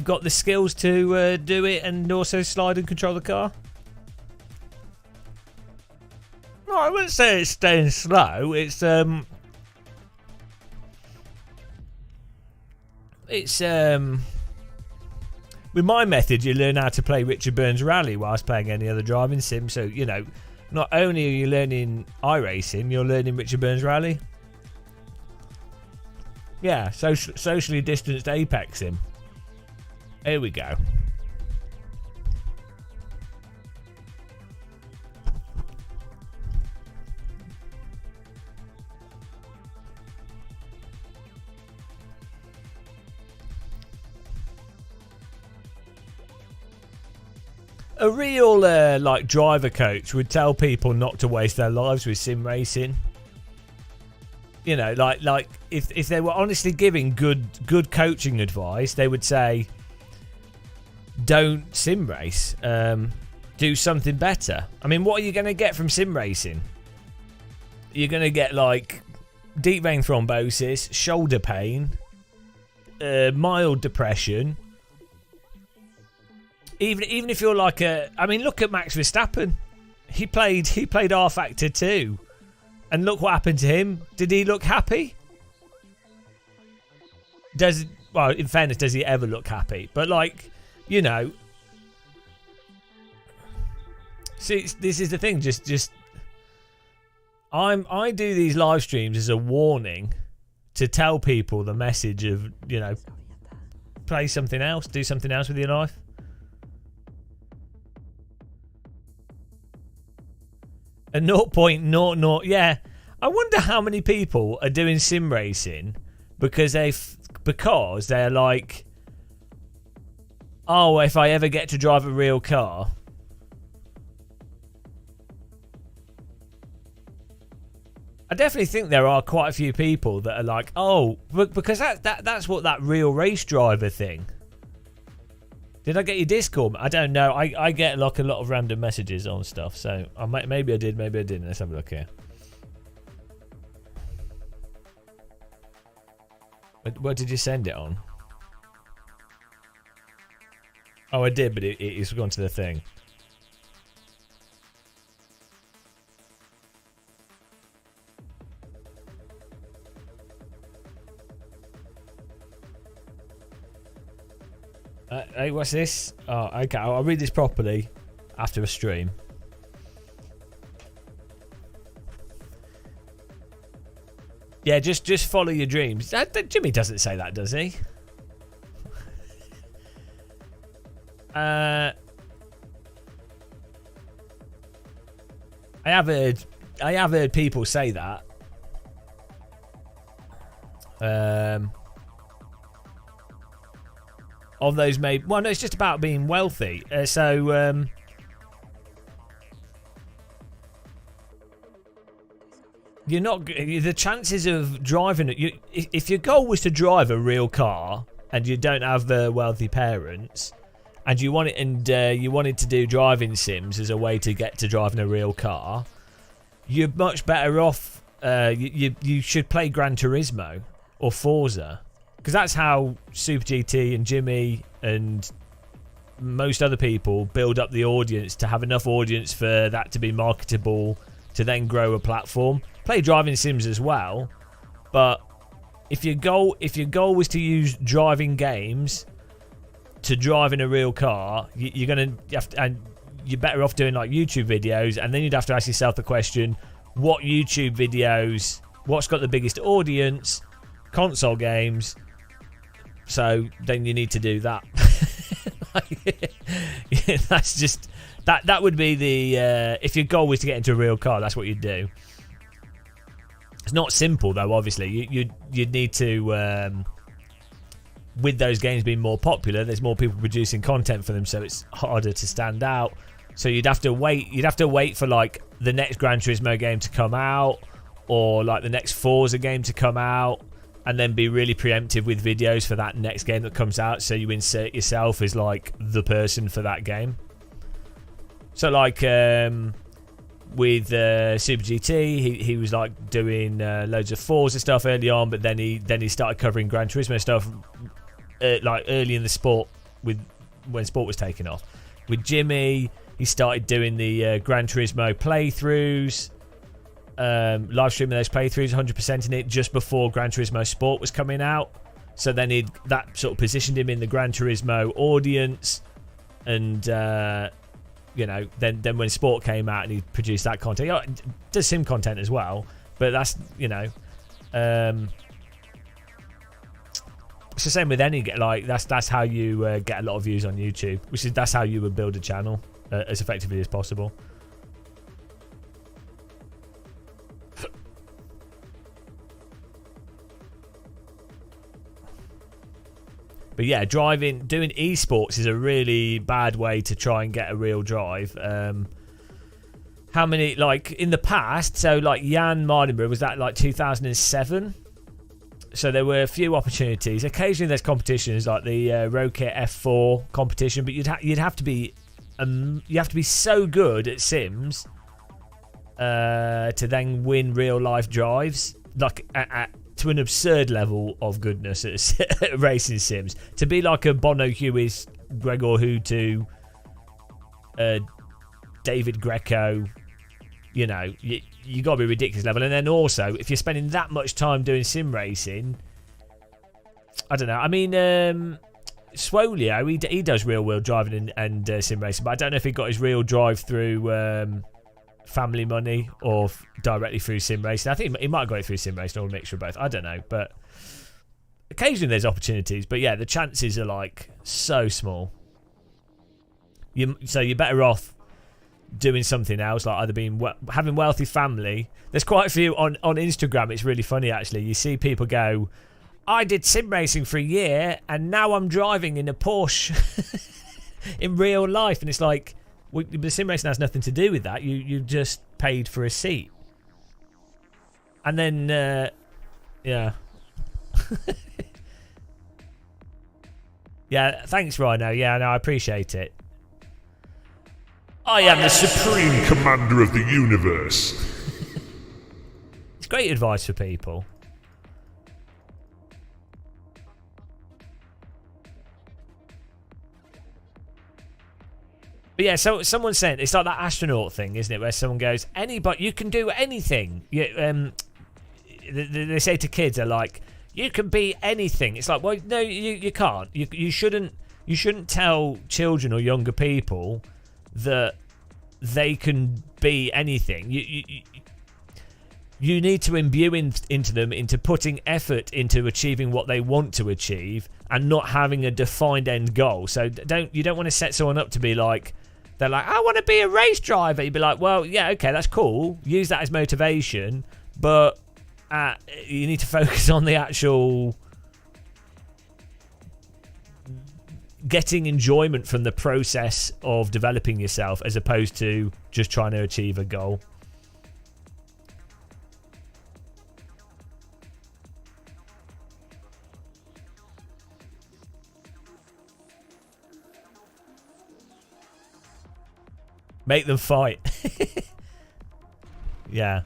got the skills to do it and also slide and control the car. No, I wouldn't say it's staying slow. It's with my method, you learn how to play Richard Burns Rally whilst playing any other driving sim. So not only are you learning iRacing, you're learning Richard Burns Rally. Yeah, socially distanced apex sim. Here we go. A real driver coach would tell people not to waste their lives with sim racing. Like if they were honestly giving good coaching advice, they would say, don't sim race. Do something better. I mean, what are you going to get from sim racing? You're going to get deep vein thrombosis, shoulder pain, mild depression. Even if you're look at Max Verstappen. He played R Factor 2. And look what happened to him. Did he look happy? In fairness, does he ever look happy? But see, this is the thing. I do these live streams as a warning to tell people the message of, play something else, do something else with your life. A 0.00, yeah. I wonder how many people are doing sim racing because they're like, oh, if I ever get to drive a real car. I definitely think there are quite a few people that are like, oh, because that's what that real race driver thing. Did I get your Discord? I don't know. I get a lot of random messages on stuff, so maybe I did, maybe I didn't. Let's have a look here. What did you send it on? Oh, I did, but it's gone to the thing. Hey, what's this? Oh, okay. I'll read this properly after a stream. Yeah, just follow your dreams. Jimmy doesn't say that, does he? I have heard people say that. Of those made, well, no, it's just about being wealthy. You're not, the chances of driving, if your goal was to drive a real car and you don't have wealthy parents and you want it, and you wanted to do driving sims as a way to get to driving a real car, you're much better off. You should play Gran Turismo or Forza, because that's how Super GT and Jimmy and most other people build up the audience, to have enough audience for that to be marketable, to then grow a platform. Play driving sims as well, but if your goal was to use driving games to drive in a real car, you're better off doing like YouTube videos, and then you'd have to ask yourself the question: what YouTube videos? What's got the biggest audience? Console games. So then you need to do that. That's just that would be the if your goal was to get into a real car, that's what you'd do. It's not simple though. Obviously, you'd need to. With those games being more popular, there's more people producing content for them, so it's harder to stand out. So you'd have to wait. You'd have to wait for like the next Gran Turismo game to come out, or like the next Forza game to come out, and then be really preemptive with videos for that next game that comes out, so you insert yourself as like the person for that game. So like with Super GT, he was like doing loads of Forza stuff early on, but then he started covering Gran Turismo stuff like early in the sport, when sport was taking off. With Jimmy, he started doing the Gran Turismo playthroughs, live streaming those playthroughs, 100% in it just before Gran Turismo Sport was coming out. So then that sort of positioned him in the Gran Turismo audience, and then when Sport came out and he produced that content, he does sim content as well, but that's it's the same with any, like that's how you get a lot of views on YouTube, that's how you would build a channel as effectively as possible. But yeah, doing esports is a really bad way to try and get a real drive. How many, like in the past, so like Jan Mardenborough, was that like 2007? So there were a few opportunities. Occasionally there's competitions like the Rokit F4 competition, but you'd have to be so good at sims to then win real life drives, like to an absurd level of goodness at racing sims. To be like a Bono Hewis, Gregor Hutu, David Greco, you got to be ridiculous level. And then also, if you're spending that much time doing sim racing, I don't know. I mean, Swolio, he does real world driving and sim racing, but I don't know if he got his real drive through family money or directly through sim racing. I think he might have got it through sim racing or a mixture of both. I don't know, but occasionally there's opportunities. But yeah, the chances are like so small. So you're better off doing something else, like either having wealthy family. There's quite a few on Instagram. It's really funny actually. You see people go, I did sim racing for a year and now I'm driving in a Porsche in real life, and it's like, well, the sim racing has nothing to do with that. You just paid for a seat. And then yeah. Yeah, thanks Rhino. Yeah, no, I appreciate it. I am the supreme commander of the universe. It's great advice for people. But yeah, so someone said it's like that astronaut thing, isn't it? Where someone goes, anybody, you can do anything. They say to kids, they're like, you can be anything. It's like, well, no, you can't. You shouldn't tell children or younger people that they can be anything. You need to imbue into them, into putting effort into achieving what they want to achieve, and not having a defined end goal. So you don't want to set someone up to be like, they're like, I want to be a race driver. You'd be like, well, yeah, okay, that's cool. Use that as motivation, but you need to focus on the actual getting enjoyment from the process of developing yourself, as opposed to just trying to achieve a goal. Make them fight. Yeah.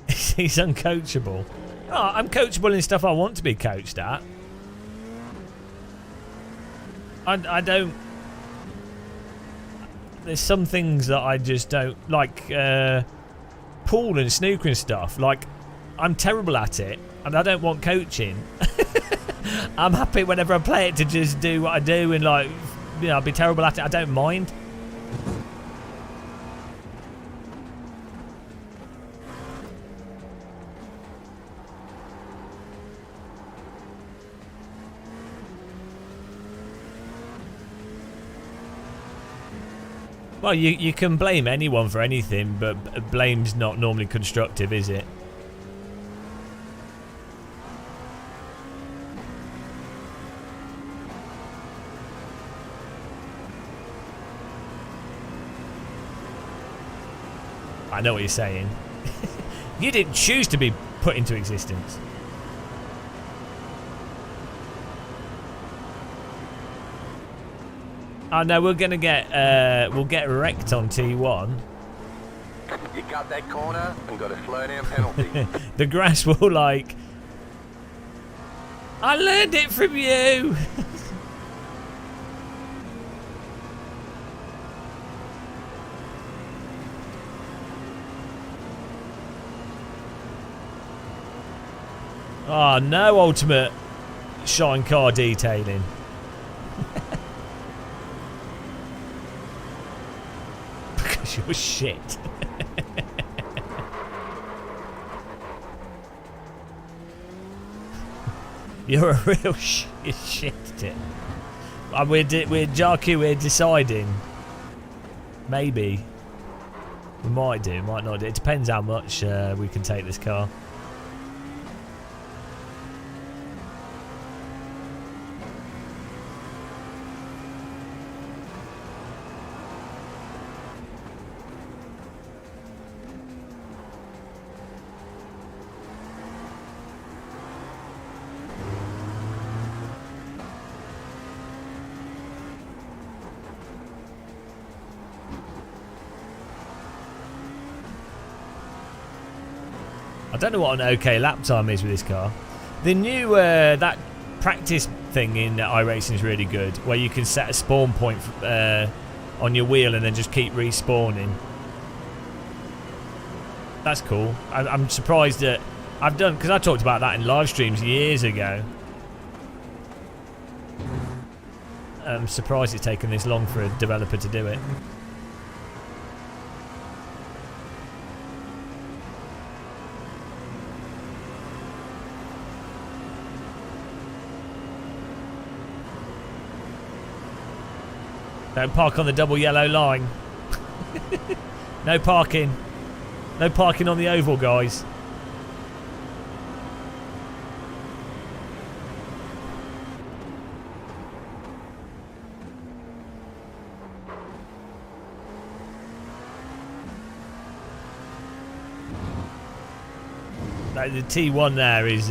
He's uncoachable. Oh, I'm coachable in stuff I want to be coached at. I don't... There's some things that I just don't like. Pool and snooker and stuff. Like, I'm terrible at it, and I don't want coaching. I'm happy whenever I play it to just do what I do, and like, you know, I'll be terrible at it. I don't mind. Well, you can blame anyone for anything, but blame's not normally constructive, is it? I know what you're saying. You didn't choose to be put into existence. Oh no, we're gonna get we'll get wrecked on T1. You got that corner and got a slow down penalty. The grass will like. I learned it from you. Oh no, ultimate shine car detailing. You're shit. You're a real shit. We're Jarku, we're deciding. Maybe. We might do, might not do. It depends how much we can take this car. I don't know what an okay lap time is with this car. The new that practice thing in iRacing is really good, where you can set a spawn point on your wheel and then just keep respawning. That's cool. I'm surprised that I've done, because I talked about that in live streams years ago. I'm surprised it's taken this long for a developer to do it. Don't park on the double yellow line. No parking. No parking on the oval, guys. The T1 there is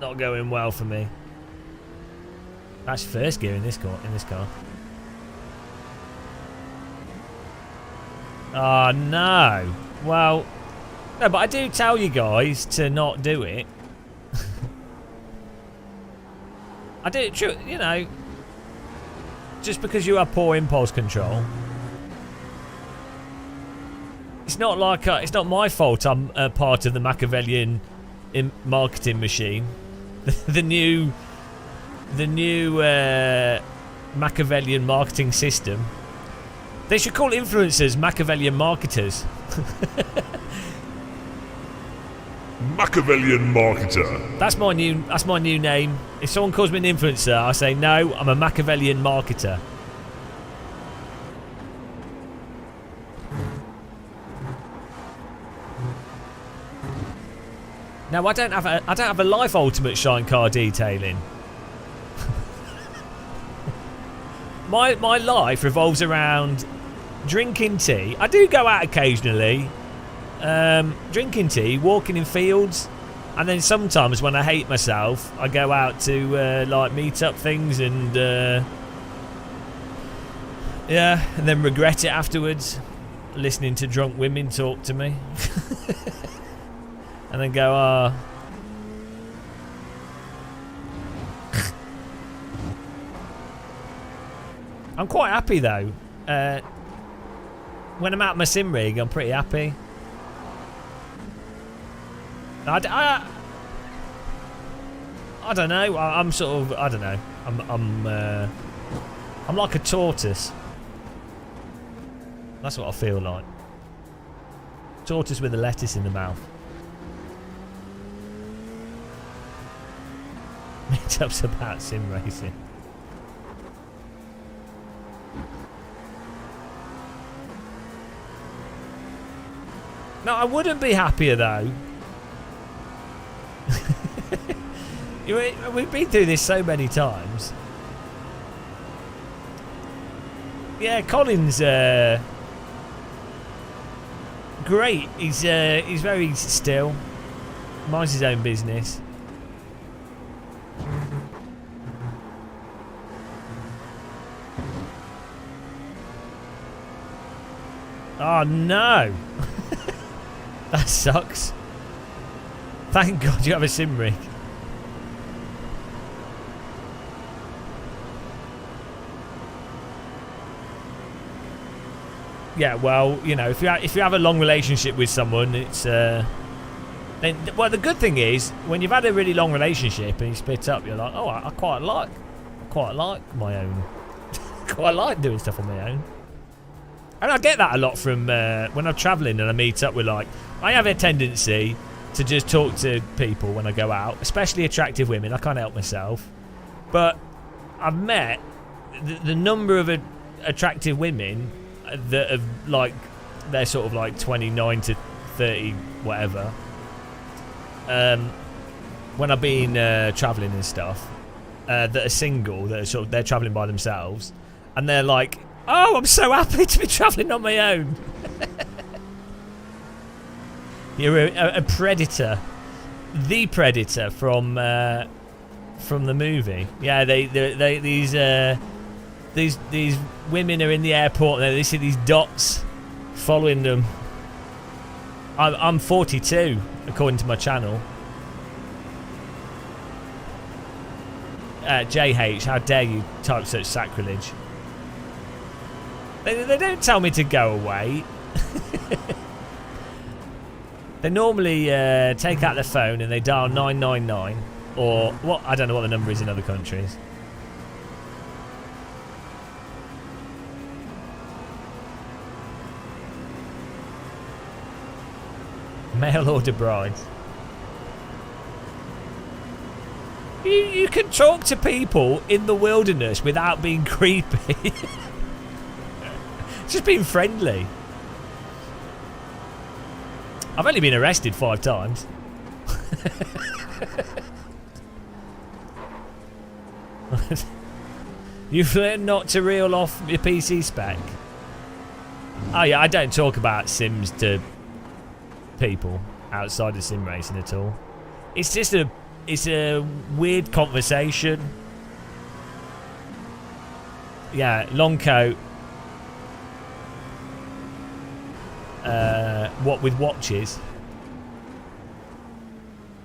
not going well for me. That's first gear in this car. Oh no! Well, No, but I do tell you guys to not do it. I do, you know, just because you have poor impulse control. It's not like it's not my fault. I'm part of the Machiavellian marketing machine. the new Machiavellian marketing system. They should call influencers Machiavellian marketers. Machiavellian marketer. That's my new name. If someone calls me an influencer, I say no, I'm a Machiavellian marketer. Now I don't have a life ultimate shine car detailing. my life revolves around drinking tea. I do go out occasionally. Drinking tea, walking in fields, and then sometimes when I hate myself, I go out to like meet up things and yeah, and then regret it afterwards, listening to drunk women talk to me, and then go, ah. I'm quite happy though. When I'm out my sim rig, I'm pretty happy. I don't know. I'm sort of. I don't know. I'm like a tortoise. That's what I feel like. Tortoise with a lettuce in the mouth. Meetup's about sim racing. No, I wouldn't be happier though. We've been through this so many times. Yeah, Colin's great. He's very still. Minds his own business. Oh no! That sucks. Thank God you have a sim rig. Yeah, well, you know, if you have a long relationship with someone, it's then, well, the good thing is when you've had a really long relationship and you split up, you're like, oh, I quite like my own. Quite like doing stuff on my own. And I get that a lot from when I'm travelling and I meet up with, like, I have a tendency to just talk to people when I go out, especially attractive women. I can't help myself. But I've met the number of attractive women that have, like, they're sort of like 29 to 30 whatever, when I've been travelling and stuff, that are single, that are sort of, they're travelling by themselves, and they're like, oh, I'm so happy to be travelling on my own. You're a predator, the predator from the movie. Yeah, these women are in the airport and they see these dots following them. I'm 42 according to my channel. JH, how dare you type such sacrilege? They don't tell me to go away. They normally take out their phone and they dial 999 or what? I don't know what the number is in other countries. Mail order brides. You can talk to people in the wilderness without being creepy. Just being friendly. I've only been arrested 5 times. You've learned not to reel off your PC spec. Oh yeah, I don't talk about Sims to people outside of sim racing at all. It's just it's a weird conversation. Yeah, long coat. What with watches?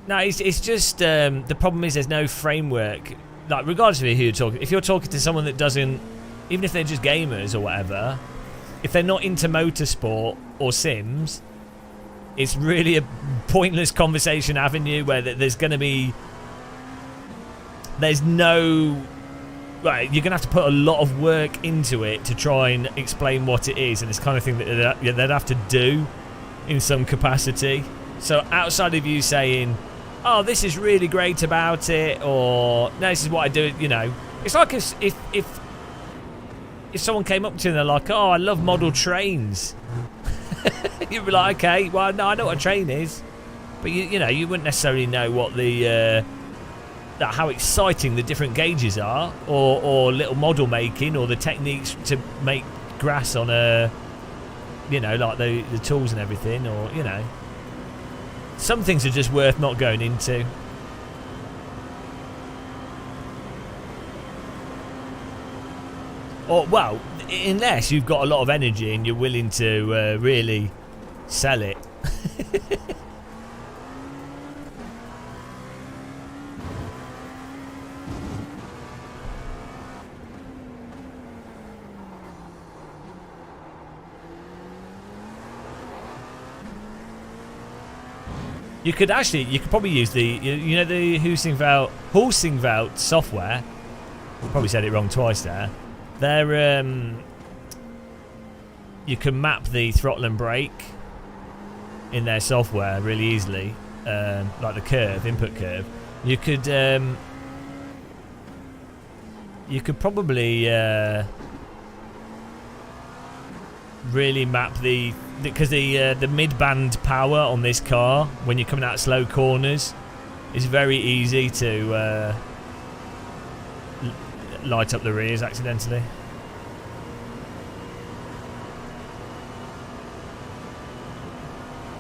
No, it's just the problem is there's no framework. Like, regardless of who you're talking, if you're talking to someone that doesn't, even if they're just gamers or whatever, if they're not into motorsport or Sims, it's really a pointless conversation avenue where there's going to be, there's no, right, you're going to have to put a lot of work into it to try and explain what it is, and it's the kind of thing that they'd have to do in some capacity. So outside of you saying, oh, this is really great about it, or no, this is what I do, you know, it's like if someone came up to you and they're like, oh, I love model trains. You'd be like, okay, well, no, I know what a train is, but you know, you wouldn't necessarily know what the how exciting the different gauges are, or little model making, or the techniques to make grass on a, you know, like the tools and everything, or, you know, some things are just worth not going into. Or, well, unless you've got a lot of energy and you're willing to really sell it. You could probably use the, you know, the Husingveld software. I probably said it wrong twice there. They're, you can map the throttle and brake in their software really easily, like the input curve. You could probably really map because the mid-band power on this car when you're coming out of slow corners is very easy to light up the rears accidentally.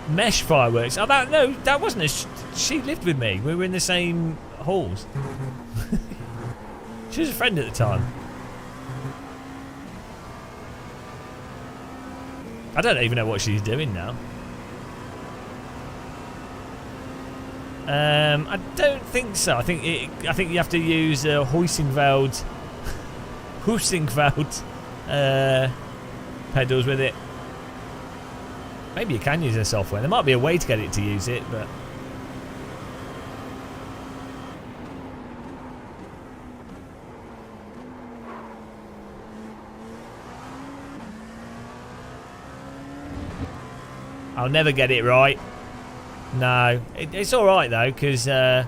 Mesh fireworks. Oh, that wasn't a. She lived with me. We were in the same halls. She was a friend at the time. I don't even know what she's doing now. I don't think so. I think you have to use Husingveld pedals with it. Maybe you can use their software. There might be a way to get it to use it, but I'll never get it right. No, it's all right though, because I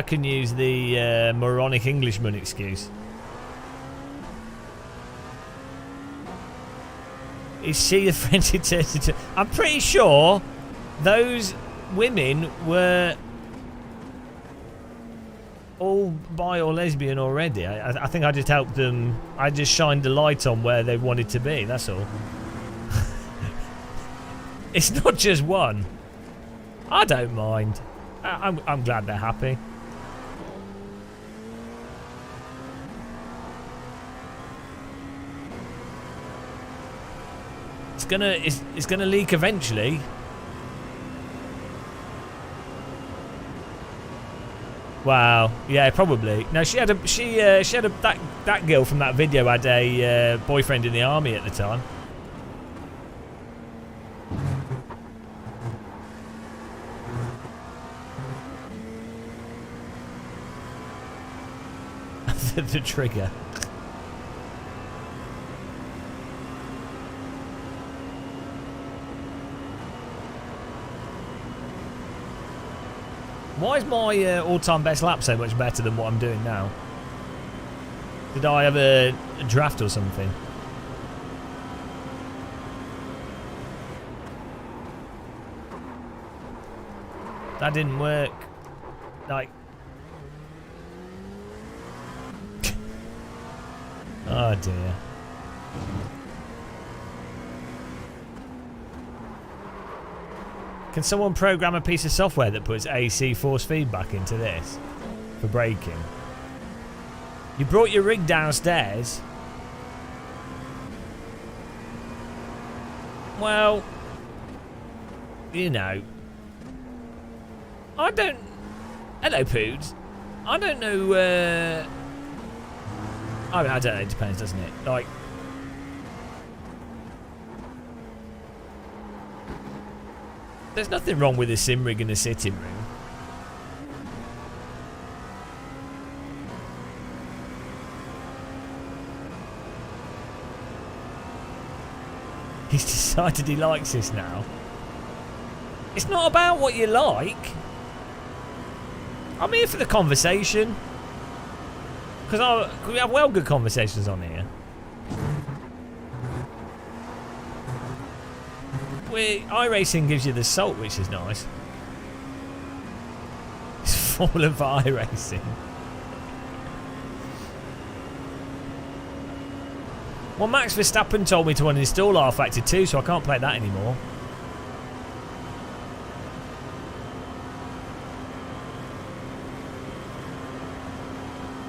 can use the moronic Englishman excuse. Is she the French interpreter? I'm pretty sure those women were all bi or lesbian already. I think I just helped them. I just shined the light on where they wanted to be. That's all. It's not just one. I don't mind. I'm glad they're happy. It's gonna leak eventually. Wow. Yeah, probably. No, she had that girl from that video had a boyfriend in the army at the time. The trigger. Why is my all-time best lap so much better than what I'm doing now? Did I have a draft or something? That didn't work. Like... Oh dear. Can someone program a piece of software that puts AC force feedback into this for braking? You brought your rig downstairs. Well, you know, I don't Hello, Poods. I don't know. I don't know. It depends, doesn't it? Like, there's nothing wrong with a sim rig and a sitting room. He's decided he likes this now. It's not about what you like. I'm here for the conversation. Because we have well good conversations on here. iRacing gives you the salt, which is nice. It's fallen for iRacing. Well, Max Verstappen told me to uninstall Affialte 2, so I can't play that anymore.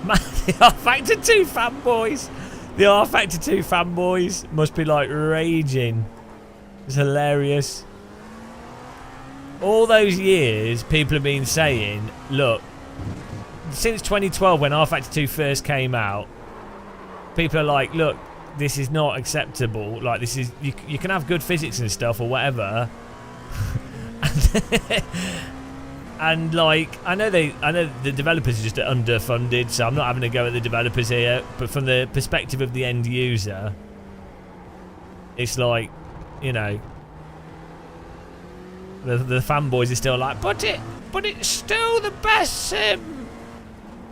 Man, the Affialte 2 fanboys! The Affialte 2 fanboys must be like raging. It's hilarious. All those years, people have been saying, look, since 2012 when Affialte 2 first came out, people are like, look, this is not acceptable. Like, this is, you can have good physics and stuff or whatever. And like, I know the developers are just underfunded, so I'm not having a go at the developers here, but from the perspective of the end user, it's like, you know, the fanboys are still like, but it's still the best sim.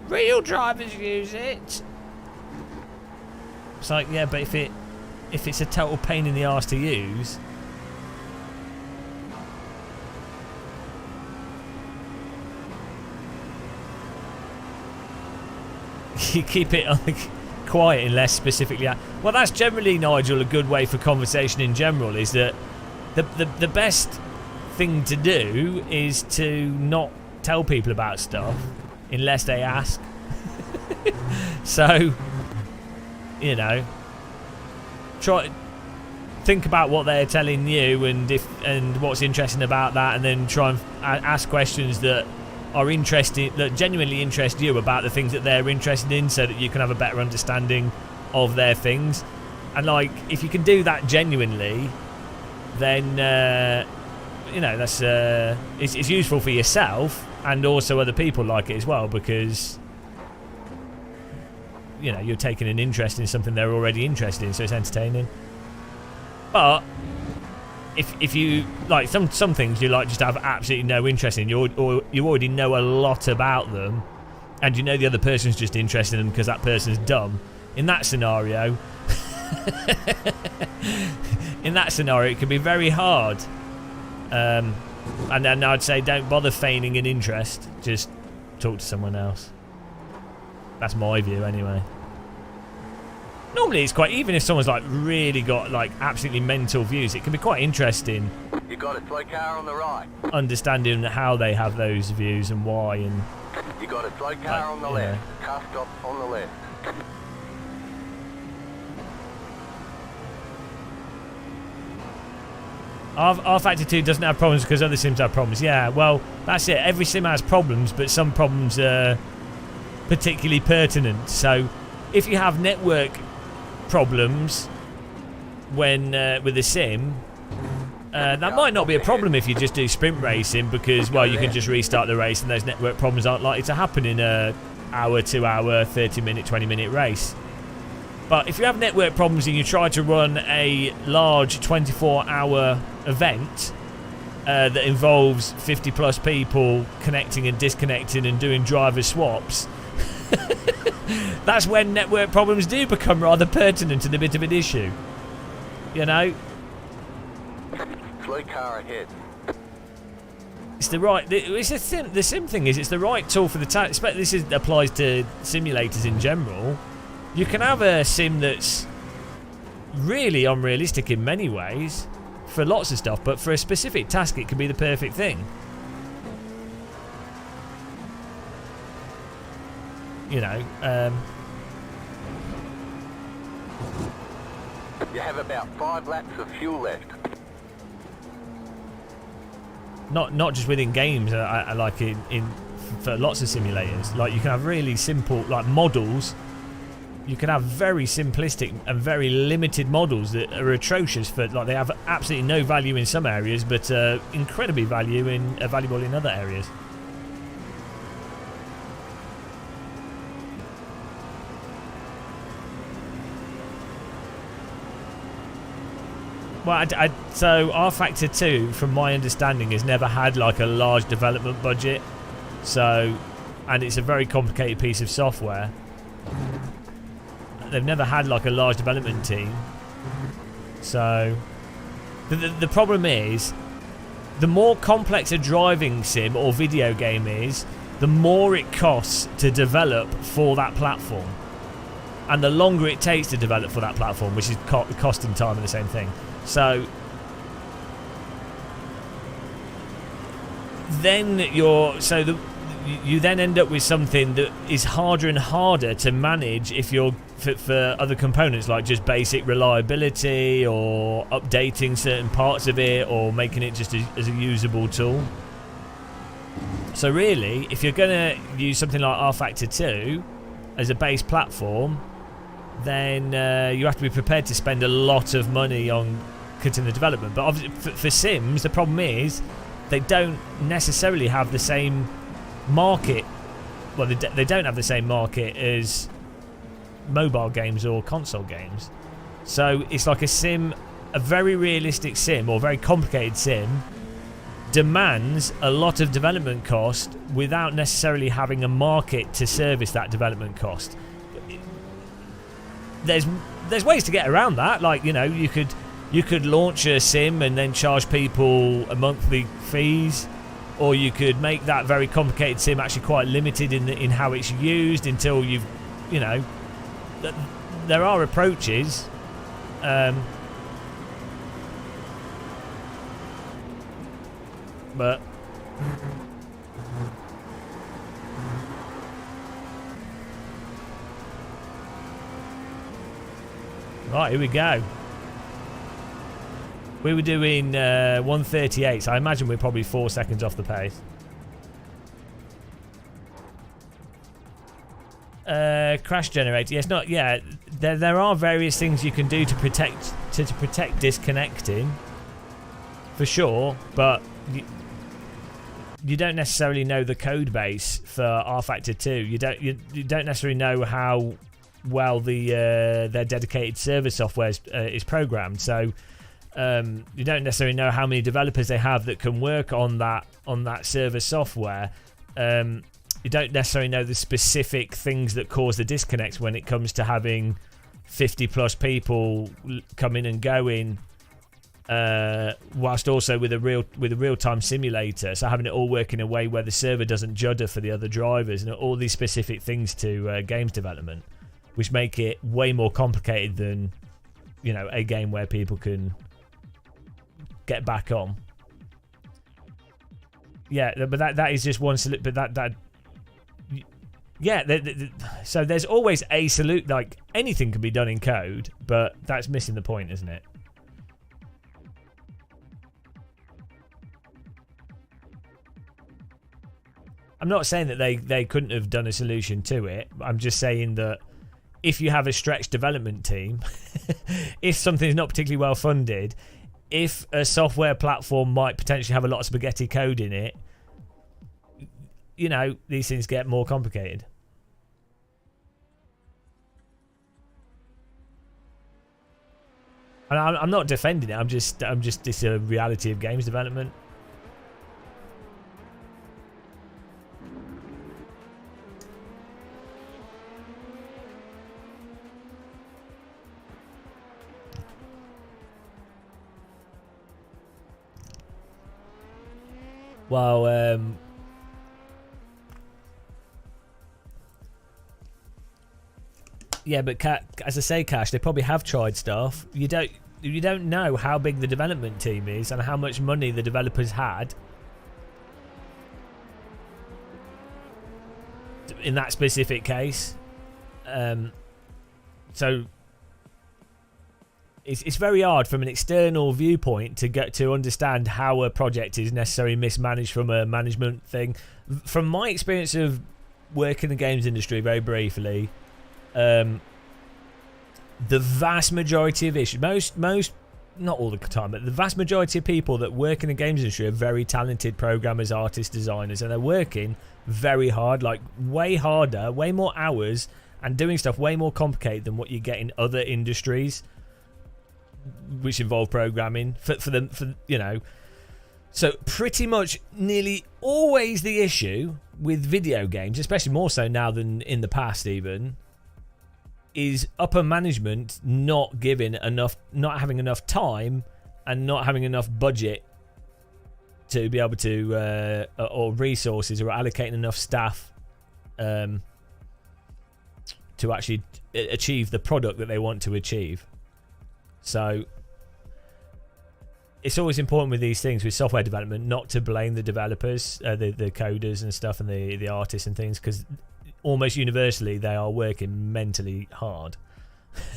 Real drivers use it. It's like, yeah, but if it's a total pain in the arse to use, you keep it quiet unless specifically. Well, that's generally, Nigel, a good way for conversation in general. Is that the best thing to do is to not tell people about stuff unless they ask. So, you know, think about what they're telling you and what's interesting about that, and then try and ask questions that are interesting, that genuinely interest you about the things that they're interested in, so that you can have a better understanding of their things. And like, if you can do that genuinely, then you know, that's it's useful for yourself, and also other people like it as well, because you know, you're taking an interest in something they're already interested in, so it's entertaining. But if you like some things you like just have absolutely no interest in, or you already know a lot about them, and you know the other person's just interested in them because that person's dumb. In that scenario, it can be very hard. And then I'd say don't bother feigning an interest. Just talk to someone else. That's my view, anyway. Normally, it's quite, even if someone's like really got like absolutely mental views, it can be quite interesting. You got a slow car on the right. Understanding how they have those views and why, and you got a slow car on the left. Car stop on the left. Affialte 2 doesn't have problems because other sims have problems. Yeah, well, that's it. Every sim has problems, but some problems are particularly pertinent. So, if you have network problems when with a sim, that might not be a problem if you just do sprint racing, because, well, you can just restart the race and those network problems aren't likely to happen in a hour, 2 hour, 30-minute, 20-minute race. But if you have network problems and you try to run a large 24-hour event that involves 50+ people connecting and disconnecting and doing driver swaps, that's when network problems do become rather pertinent and a bit of an issue. You know? Slow car ahead. It's the right... The sim thing is, it's the right tool for the task. This applies to simulators in general. You can have a sim that's really unrealistic in many ways for lots of stuff, but for a specific task it can be the perfect thing. You know, you have about 5 laps of fuel left. Not just within games. I like in for lots of simulators. Like, you can have really simple, like, models. You can have very simplistic and very limited models that are atrocious for, like, they have absolutely no value in some areas, but incredibly valuable in other areas. Well, so rFactor 2, from my understanding, has never had like a large development budget. So, and it's a very complicated piece of software. They've never had like a large development team. So, the problem is, the more complex a driving sim or video game is, the more it costs to develop for that platform. And the longer it takes to develop for that platform, which is costing time and the same thing. So then you then end up with something that is harder and harder to manage if you're for other components, like just basic reliability or updating certain parts of it or making it just as a usable tool. So really, if you're going to use something like rFactor 2 as a base platform, then you have to be prepared to spend a lot of money on cutting the development. But obviously for Sims, the problem is they don't necessarily have the same market. Well, they don't have the same market as mobile games or console games. So it's like a very realistic sim or very complicated sim demands a lot of development cost without necessarily having a market to service that development cost. There's ways to get around that. Like, you know, you could launch a sim and then charge people a monthly fees, or you could make that very complicated sim actually quite limited in how it's used until you've, you know, there are approaches. But right, here we go. We were doing 1:38, so I imagine we're probably 4 seconds off the pace. Crash generator. Yes, not. Yeah, there are various things you can do to protect disconnecting, for sure. But you don't necessarily know the code base for rFactor 2. You don't necessarily know how well their dedicated server software is programmed. So you don't necessarily know how many developers they have that can work on that server software. You don't necessarily know the specific things that cause the disconnects when it comes to having 50 plus people coming and going, whilst also with a real-time simulator. So having it all work in a way where the server doesn't judder for the other drivers, and all these specific things to games development, which make it way more complicated than, you know, a game where people can get back on. Yeah, but that is just one. But that. Yeah, so there's always a solution. Like, anything can be done in code, but that's missing the point, isn't it? I'm not saying that they couldn't have done a solution to it. I'm just saying that if you have a stretched development team, if something's not particularly well funded, if a software platform might potentially have a lot of spaghetti code in it, you know, these things get more complicated. And I'm not defending it. I'm just it's a reality of games development. Well, yeah, but as I say, Cash, they probably have tried stuff. You don't know how big the development team is and how much money the developers had in that specific case. So it's very hard from an external viewpoint to get to understand how a project is necessarily mismanaged from a management thing. From my experience of working in the games industry, very briefly, the vast majority of issues, most not all the time, but the vast majority of people that work in the games industry are very talented programmers, artists, designers, and they're working very hard, like way harder, way more hours, and doing stuff way more complicated than what you get in other industries which involve programming for you know. So pretty much nearly always the issue with video games, especially more so now than in the past even, is upper management not having enough time and not having enough budget to be able to or resources, or allocating enough staff to actually achieve the product that they want to achieve. So it's always important with these things, with software development, not to blame the developers, the coders and stuff, and the artists and things, because almost universally they are working mentally hard.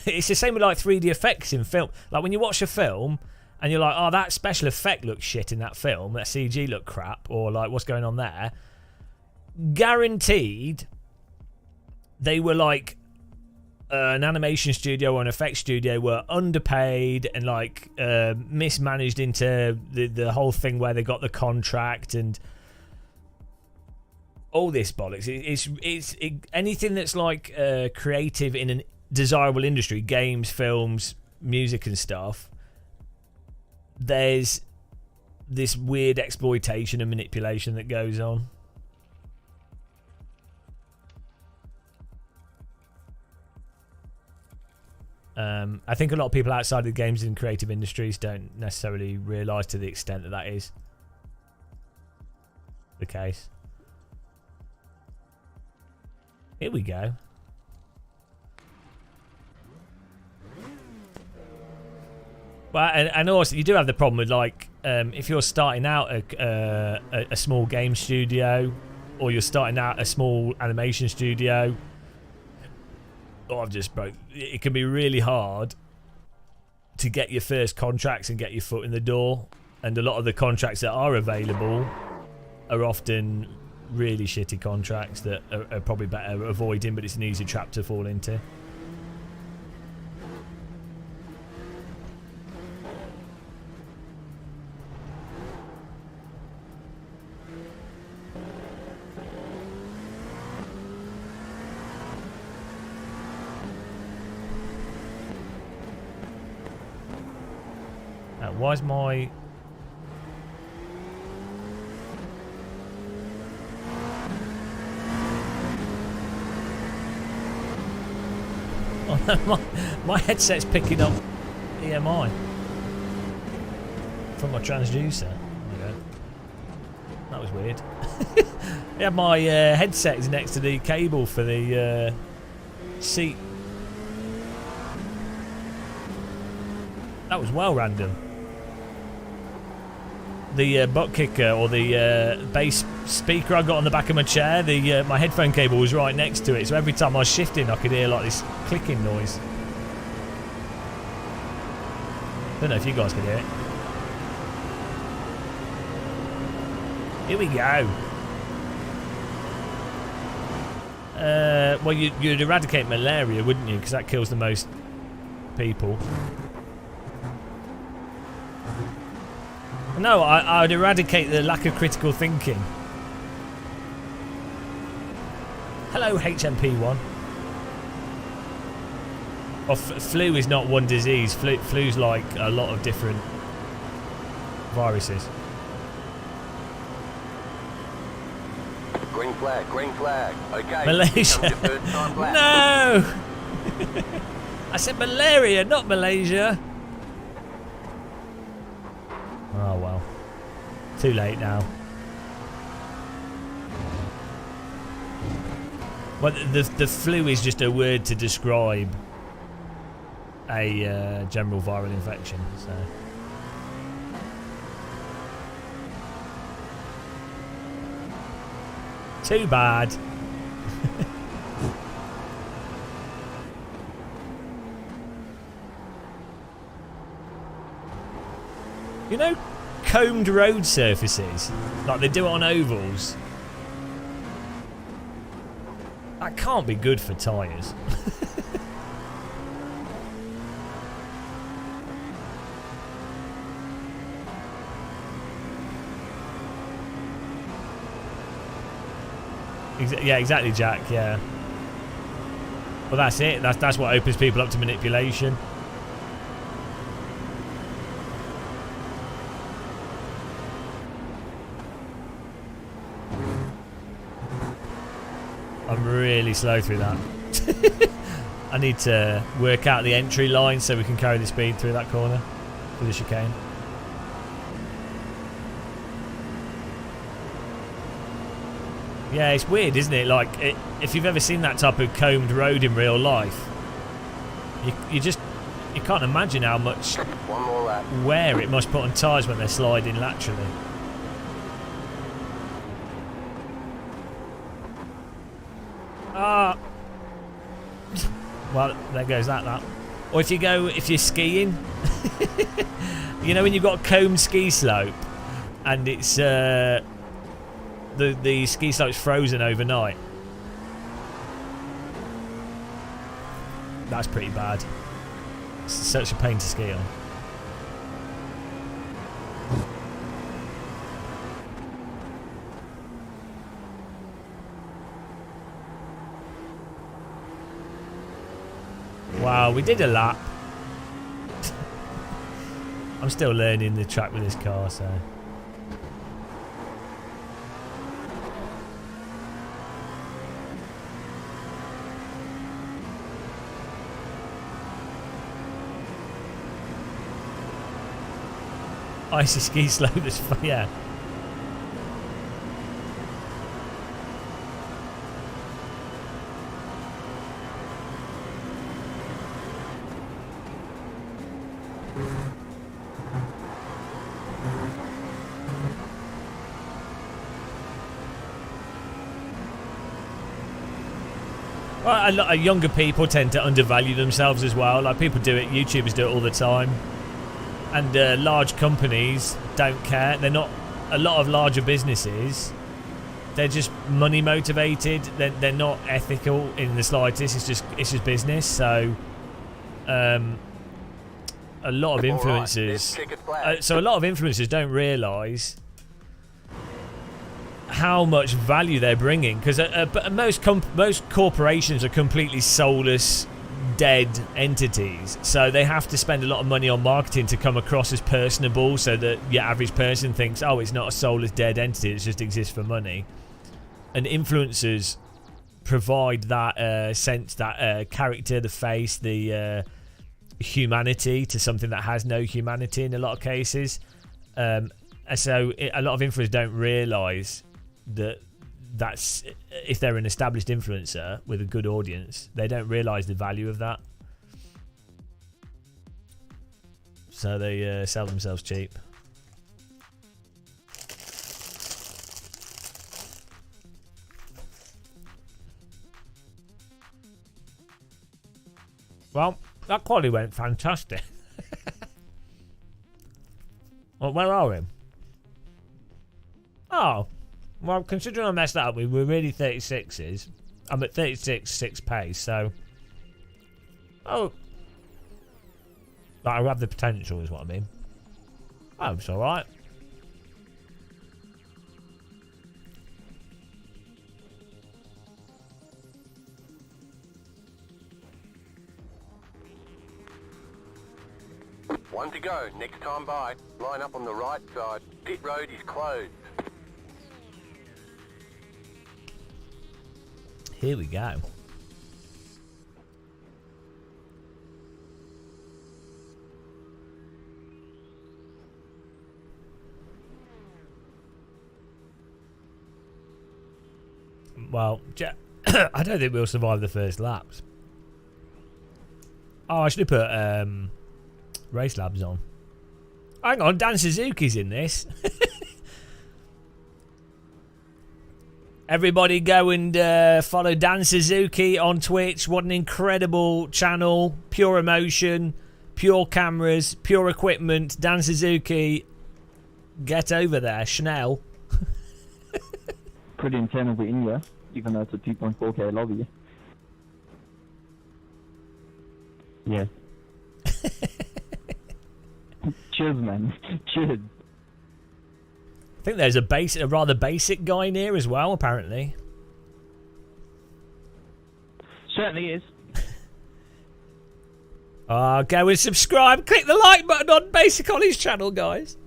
It's the same with like 3D effects in film. Like when you watch a film and you're like, oh, that special effect looks shit in that film, that CG looked crap, or like what's going on there, guaranteed they were like an animation studio or an effects studio were underpaid and like mismanaged into the whole thing where they got the contract and all this bollocks. It's anything that's like creative in a desirable industry, games, films, music and stuff, there's this weird exploitation and manipulation that goes on. I think a lot of people outside of the games and creative industries don't necessarily realise to the extent that that is the case. Here we go. Well, and also you do have the problem with like if you're starting out a small game studio, or you're starting out a small animation studio. Oh, I've just broke. It can be really hard to get your first contracts and get your foot in the door, and a lot of the contracts that are available are often really shitty contracts that are probably better avoiding, but it's an easy trap to fall into. Why is my... Oh no, my headset's picking up EMI from my transducer. Okay. That was weird. Yeah, my headset is next to the cable for the seat. That was well random. The butt kicker, or the bass speaker I got on the back of my chair, my headphone cable was right next to it, so every time I was shifting I could hear like this clicking noise. Don't know if you guys could hear it. Here we go. Well, you'd eradicate malaria, wouldn't you? Because that kills the most people. No, I'd eradicate the lack of critical thinking. Hello, HMP1. Oh, flu is not one disease. Flu's like a lot of different viruses. Green flag, green flag. Okay. Malaysia. No! I said malaria, not Malaysia. Oh well. Too late now. Well, the flu is just a word to describe a general viral infection, so. Too bad. You know, combed road surfaces, like they do it on ovals. That can't be good for tyres. Yeah, exactly, Jack. Yeah. Well, that's it. That's what opens people up to manipulation. I'm really slow through that. I need to work out the entry line so we can carry the speed through that corner for the chicane. Yeah, it's weird, isn't it? Like, if you've ever seen that type of combed road in real life, you can't imagine how much One more lap. wear it must put on tyres when they're sliding laterally. Ah. Well, there goes that. Or if you're skiing, you know when you've got a combed ski slope and it's the ski slope's frozen overnight. That's pretty bad. It's such a pain to ski on. Wow, we did a lap. I'm still learning the track with this car, so... Icy ski slope, that's fun, yeah. Well, a lot of younger people tend to undervalue themselves as well. Like, people do it, YouTubers do it all the time. And large companies don't care. They're not. A lot of larger businesses, they're just money motivated. They're not ethical in the slightest. It's just business. So, a lot of influencers. So a lot of influencers don't realise how much value they're bringing, because most corporations are completely soulless, dead entities, so they have to spend a lot of money on marketing to come across as personable, so that your average person thinks, oh, it's not a soulless dead entity, it just exists for money. And influencers provide that sense, that character, the face, the humanity to something that has no humanity in a lot of cases. And so a lot of influencers don't realise that's if they're an established influencer with a good audience, they don't realise the value of that, so they sell themselves cheap. Well, that quality went fantastic. Well, where are we? Oh, well, considering I messed that up, we were really 36s. I'm at 36, 6 pace, so... Oh. But I have the potential, is what I mean. Oh, it's alright. One to go. Next time by. Line up on the right side. Pit road is closed. Here we go. Well, I don't think we'll survive the first laps. Oh, I should have put race labs on. Hang on, Dan Suzuki's in this. Everybody go and follow Dan Suzuki on Twitch. What an incredible channel. Pure emotion, pure cameras, pure equipment. Dan Suzuki, Get over there, Schnell. Pretty intense over India, even though it's a 2.4K lobby. Yeah. Cheers, man. Cheers. I think there's a rather basic guy in here as well, apparently. Certainly is. Go and subscribe. Click the like button on Basic Ollie's channel, guys.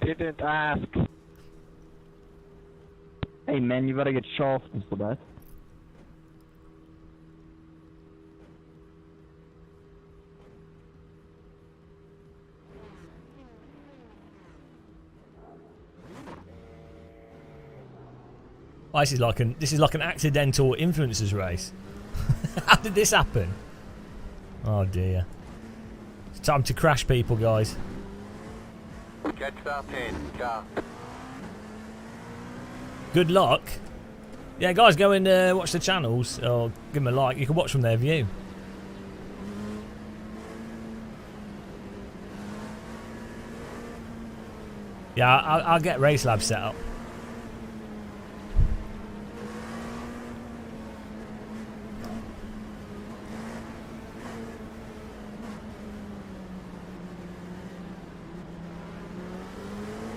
Didn't ask. Hey, man, you better get shafted for that. Oh, this is like an accidental influencers race. How did this happen? Oh dear. It's time to crash people, guys. Catch star 10, car. Good luck. Yeah, guys, go and watch the channels or give them a like. You can watch from their view. Yeah, I'll get Race Lab set up.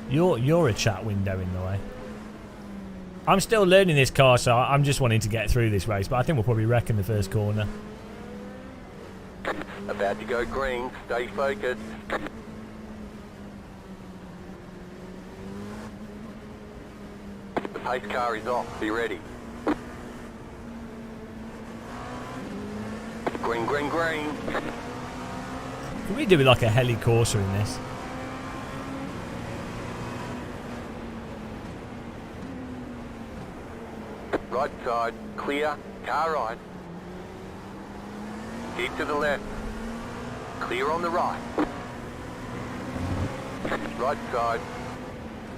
You're a chat window in the way. I'm still learning this car, so I'm just wanting to get through this race, but I think we'll probably wreck in the first corner. About to go green, stay focused. The pace car is off, be ready. Green, green, green. Can we do it like a heli courser in this? Right side, clear, car right. Keep to the left. Clear on the right. Right side,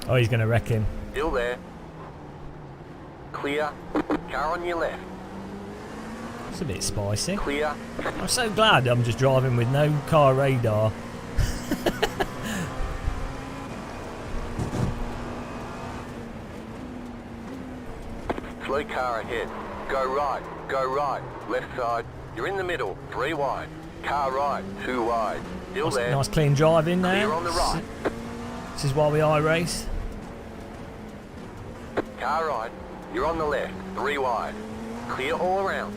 Oh, he's going to wreck him. still there. Clear, car on your left. It's a bit spicy. Clear, I'm so glad I'm just driving with no car radar. slow car ahead. Go right, left side. You're in the middle, 3 wide. Car right, 2 wide. Still there. Nice clean driving there. Clear on the right. This is why we iRace. Car right, you're on the left, 3 wide. Clear all around.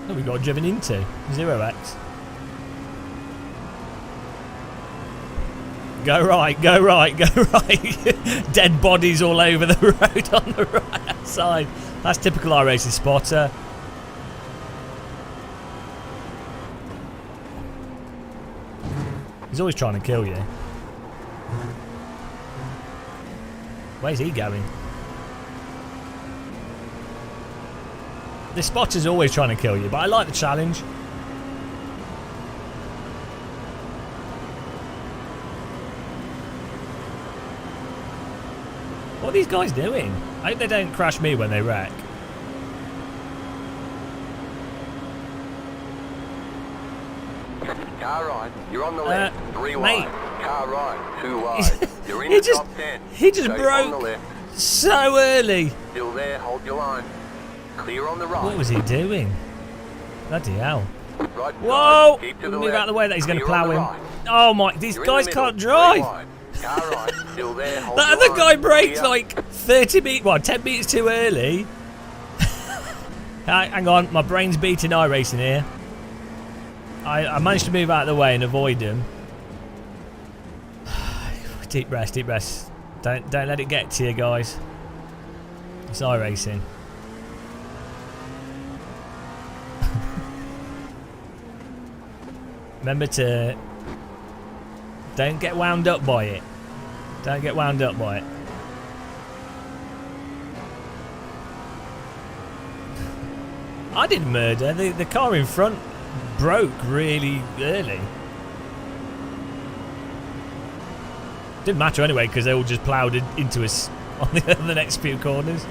What we got driven into? 0x. Go right, go right, go right. Dead bodies all over the road on the right hand side. That's typical iRacing spotter. He's always trying to kill you. Where's he going? The spotter's always trying to kill you, but I like the challenge. What are these guys doing? I hope they don't crash me when they wreck. Car right, you're on the left, 3 mate. wide. Car right, 2 wide. You're in He the just- top 10. he just Stay on broke. the left. So early. Still there, hold your line. Clear on the right. What was he doing? Bloody hell. Right Whoa! side, keep to the Move left. out of the way that he's going to Clear on plough the him. right. Oh my, these You're in guys the middle, can't 3 drive. wide. Car right, still there, hold The your other line. guy brakes Clear. like 30 meters, well, 10 meters too early. Hang on, my brain's beating iRacing here. I managed to move out of the way and avoid him. Deep rest, deep rest. Don't let it get to you, guys. It's iRacing. Remember to don't get wound up by it. Don't get wound up by it. I didn't murder. The car in front broke really early. Didn't matter anyway because they all just ploughed into us on the next few corners.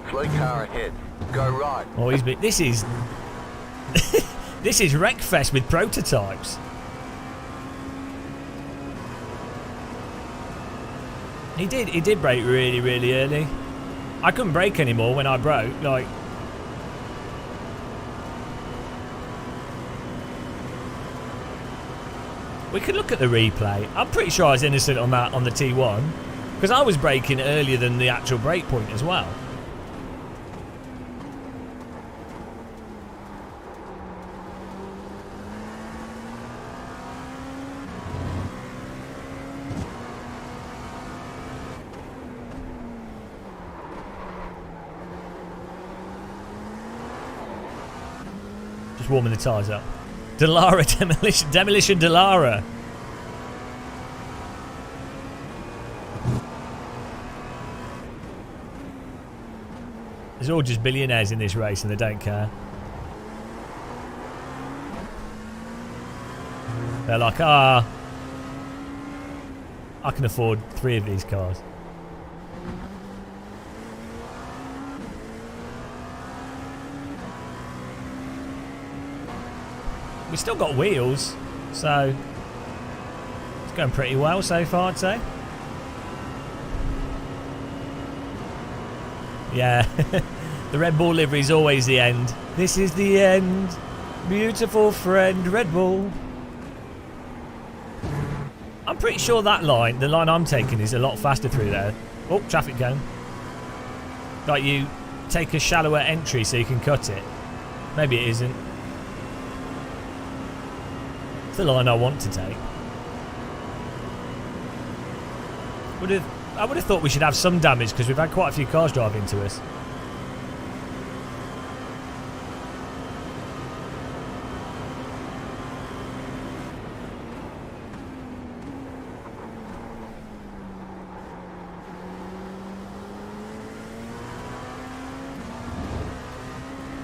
Slow car ahead. Go right. Oh, this is This is Wreckfest with prototypes. He did brake really, really early. I couldn't brake anymore when I broke. Like, we could look at the replay. I'm pretty sure I was innocent on that on the T1 because I was braking earlier than the actual brake point as well. Just warming the tyres up. Delara demolition Delara. There's all just billionaires in this race and they don't care. They're like, I can afford 3 of these cars. We still got wheels, so it's going pretty well so far, I'd say. Yeah, the Red Bull livery is always the end. This is the end, beautiful friend, Red Bull. I'm pretty sure that line, the line I'm taking, is a lot faster through there. Oh, traffic cone. Like you take a shallower entry so you can cut it. Maybe it isn't. It's the line I want to take. I would have thought we should have some damage because we've had quite a few cars drive into us.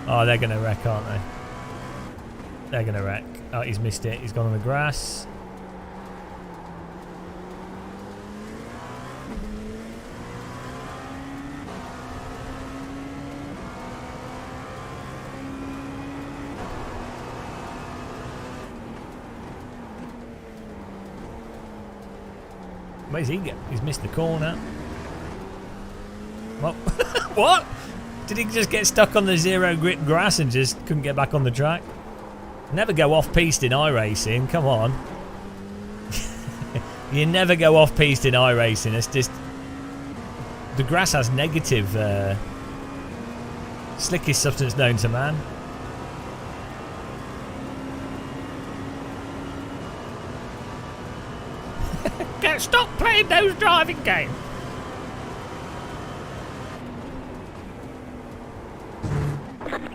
Oh, they're going to wreck, aren't they? They're going to wreck. Oh, he's missed it. He's gone on the grass. Where's he go? He's missed the corner. What? What? Did he just get stuck on the zero grip grass and just couldn't get back on the track? Never go off-piste in iRacing, come on. You never go off-piste in iRacing, it's just... The grass has negative... slickest substance known to man. Can't stop playing those driving games.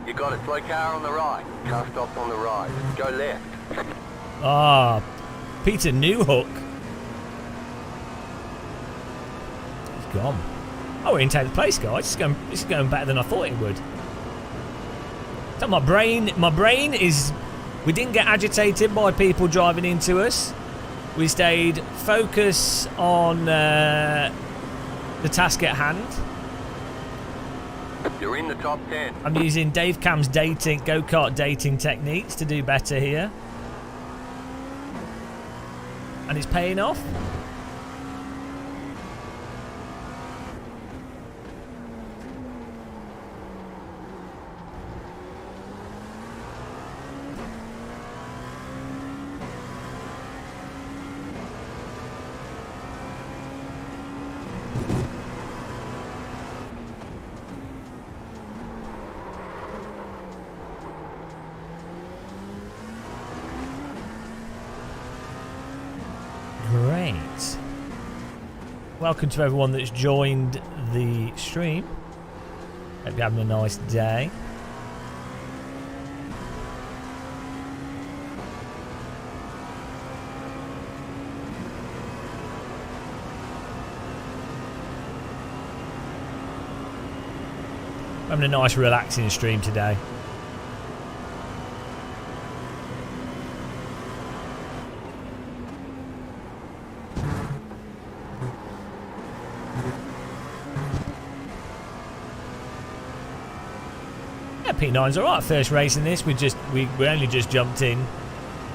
You got it. Slow car on the right. Car stops on the right. Go left. Ah, Peter Newhook. He's gone. Oh, we're in 10th place, guys. This is going better than I thought it would. So my brain is... We didn't get agitated by people driving into us. We stayed focused on the task at hand. You're in the top 10. I'm using Dave Cam's go-kart dating techniques to do better here. And it's paying off. Great. Welcome to everyone that's joined the stream. Hope you're having a nice day. Having a nice relaxing stream today. Yeah, P9's alright. First race in this. We only just jumped in.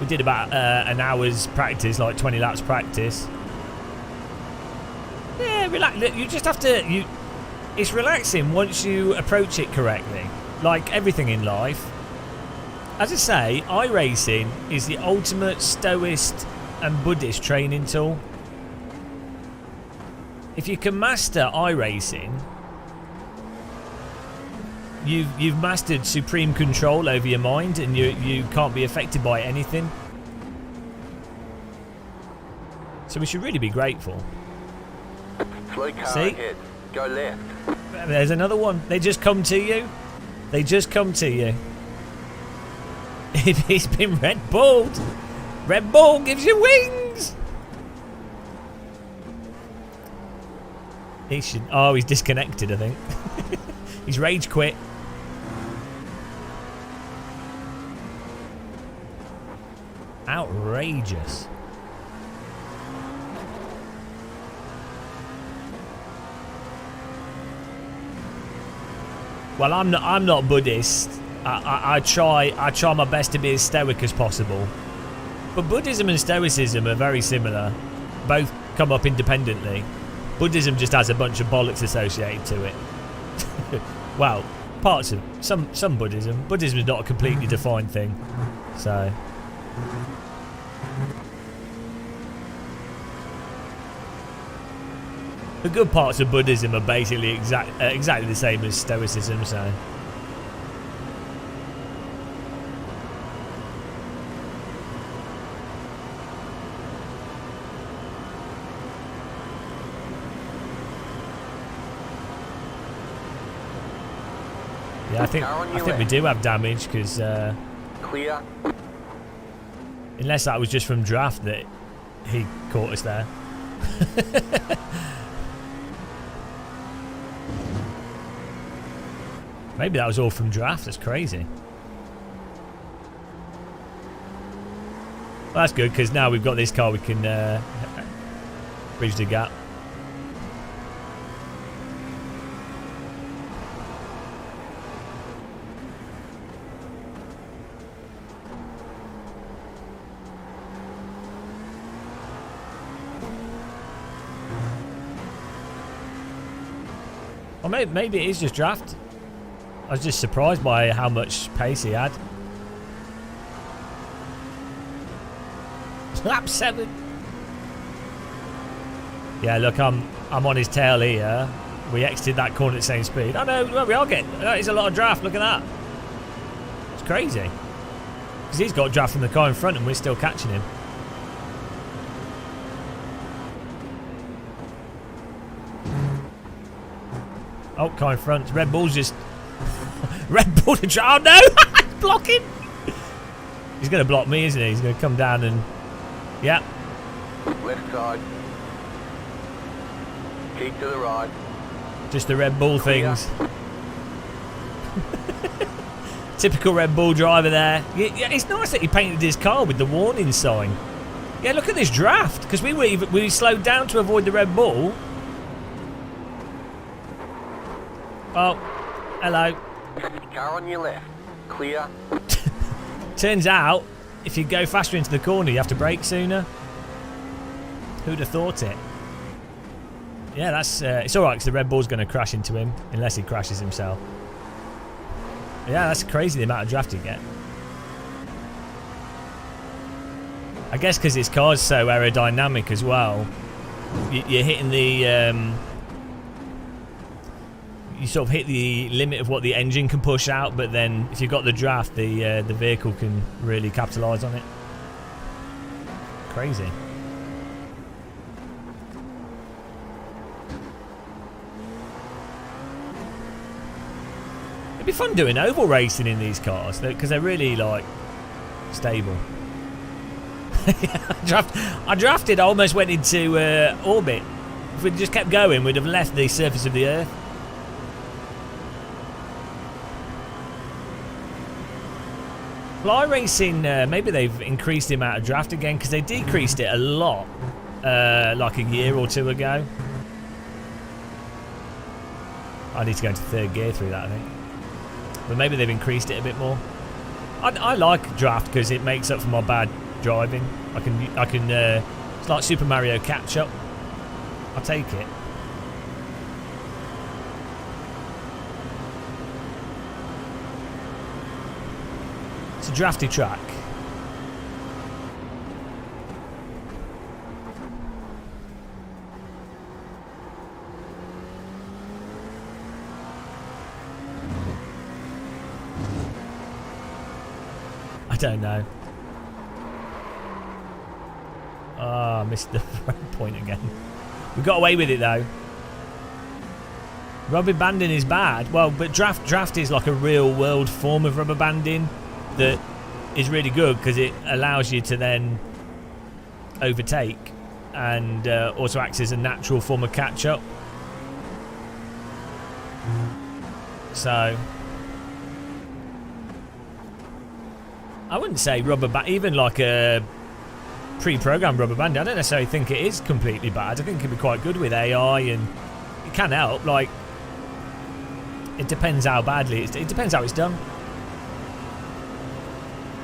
We did about an hour's practice, like 20 laps practice. Yeah, relax. You just have to. It's relaxing once you approach it correctly. Like everything in life. As I say, iRacing is the ultimate Stoist and Buddhist training tool. If you can master iRacing, you've mastered supreme control over your mind, and you can't be affected by anything. So we should really be grateful. Slow car See? ahead. Go left. There's another one. They just come to you. They just come to you. He's been Red Bulled. Red Bull gives you wings. He should. Oh, he's disconnected, I think. He's rage quit. Outrageous. Well, I'm not Buddhist. I try my best to be as stoic as possible. But Buddhism and Stoicism are very similar. Both come up independently. Buddhism just has a bunch of bollocks associated to it. Well, parts of some Buddhism. Buddhism is not a completely defined thing. So the good parts of Buddhism are basically exactly the same as Stoicism. So. Yeah, I think we do have damage because Clear. unless that was just from draft that he caught us there. Maybe that was all from draft. That's crazy. Well, that's good because now we've got this car, we can bridge the gap. Or maybe it is just draft. I was just surprised by how much pace he had. Lap 7. Yeah, look, I'm on his tail here. We exited that corner at the same speed. Oh no, well, we are getting. That is a lot of draft. Look at that. It's crazy. Because he's got draft from the car in front, and we're still catching him. Oh, car in front. Red Bull's just... Red Bull to try... Oh, no! Blocking! He's going to block me, isn't he? He's going to come down and... Yeah. Left side. Keep to the right. Just the Red Bull things. Typical Red Bull driver there. Yeah, it's nice that he painted his car with the warning sign. Yeah, look at this draft. Because we slowed down to avoid the Red Bull. Oh, hello. Car on your left. Clear. Turns out, if you go faster into the corner, you have to brake sooner. Who'd have thought it? Yeah, that's it's alright because the Red Bull's going to crash into him, unless he crashes himself. Yeah, that's crazy the amount of draft you get. I guess because his car's so aerodynamic as well, you're hitting the... you sort of hit the limit of what the engine can push out, but then if you've got the draft, the vehicle can really capitalise on it. Crazy. It'd be fun doing oval racing in these cars because they're really like stable. I drafted. I almost went into orbit. If we just kept going, we'd have left the surface of the Earth. Well, iRacing, maybe they've increased the amount of draft again because they decreased it a lot, like a year or two ago. I need to go into third gear through that, I think. but maybe they've increased it a bit more. I like draft because it makes up for my bad driving. I can. It's like Super Mario catch up. I'll take it. It's a drafty track. I don't know. Ah, missed the point again. We got away with it though. Rubber banding is bad. Well, but draft is like a real world form of rubber banding that is really good because it allows you to then overtake and also acts as a natural form of catch up. So I wouldn't say even like a pre-programmed rubber banding, I don't necessarily think it is completely bad. I think it can be quite good with AI and it can help. Like, it depends how badly it depends how it's done.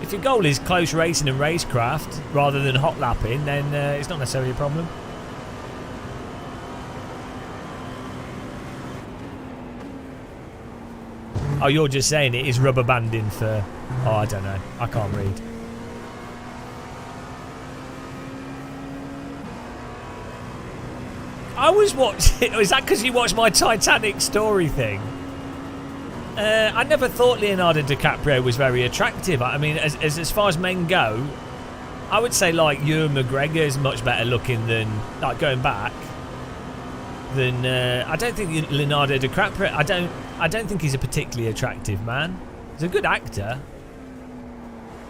If your goal is close racing and racecraft rather than hot lapping, then it's not necessarily a problem. Oh, you're just saying it is rubber banding for... Oh, I don't know. I can't read. I was watching... Is that because you watched my Titanic story thing? I never thought Leonardo DiCaprio was very attractive. I mean, as far as men go, I would say, like, Ewan McGregor is much better looking than... Like, going back... Than... I don't think Leonardo DiCaprio... I don't think he's a particularly attractive man. He's a good actor.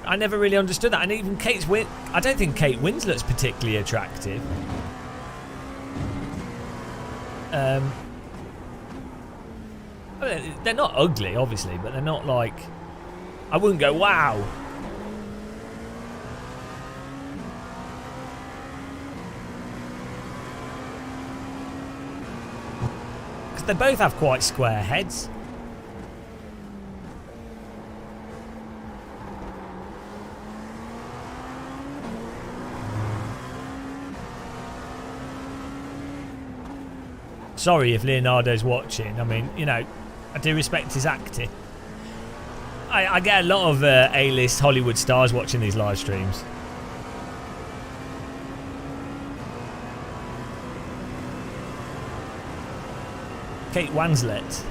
I never really understood that. And even I don't think Kate Winslet's particularly attractive. They're not ugly, obviously, but they're not like... I wouldn't go, wow. Because they both have quite square heads. Sorry if Leonardo's watching. I mean, you know, I do respect his acting. I get a lot of A-list Hollywood stars watching these live streams. Kate Winslet.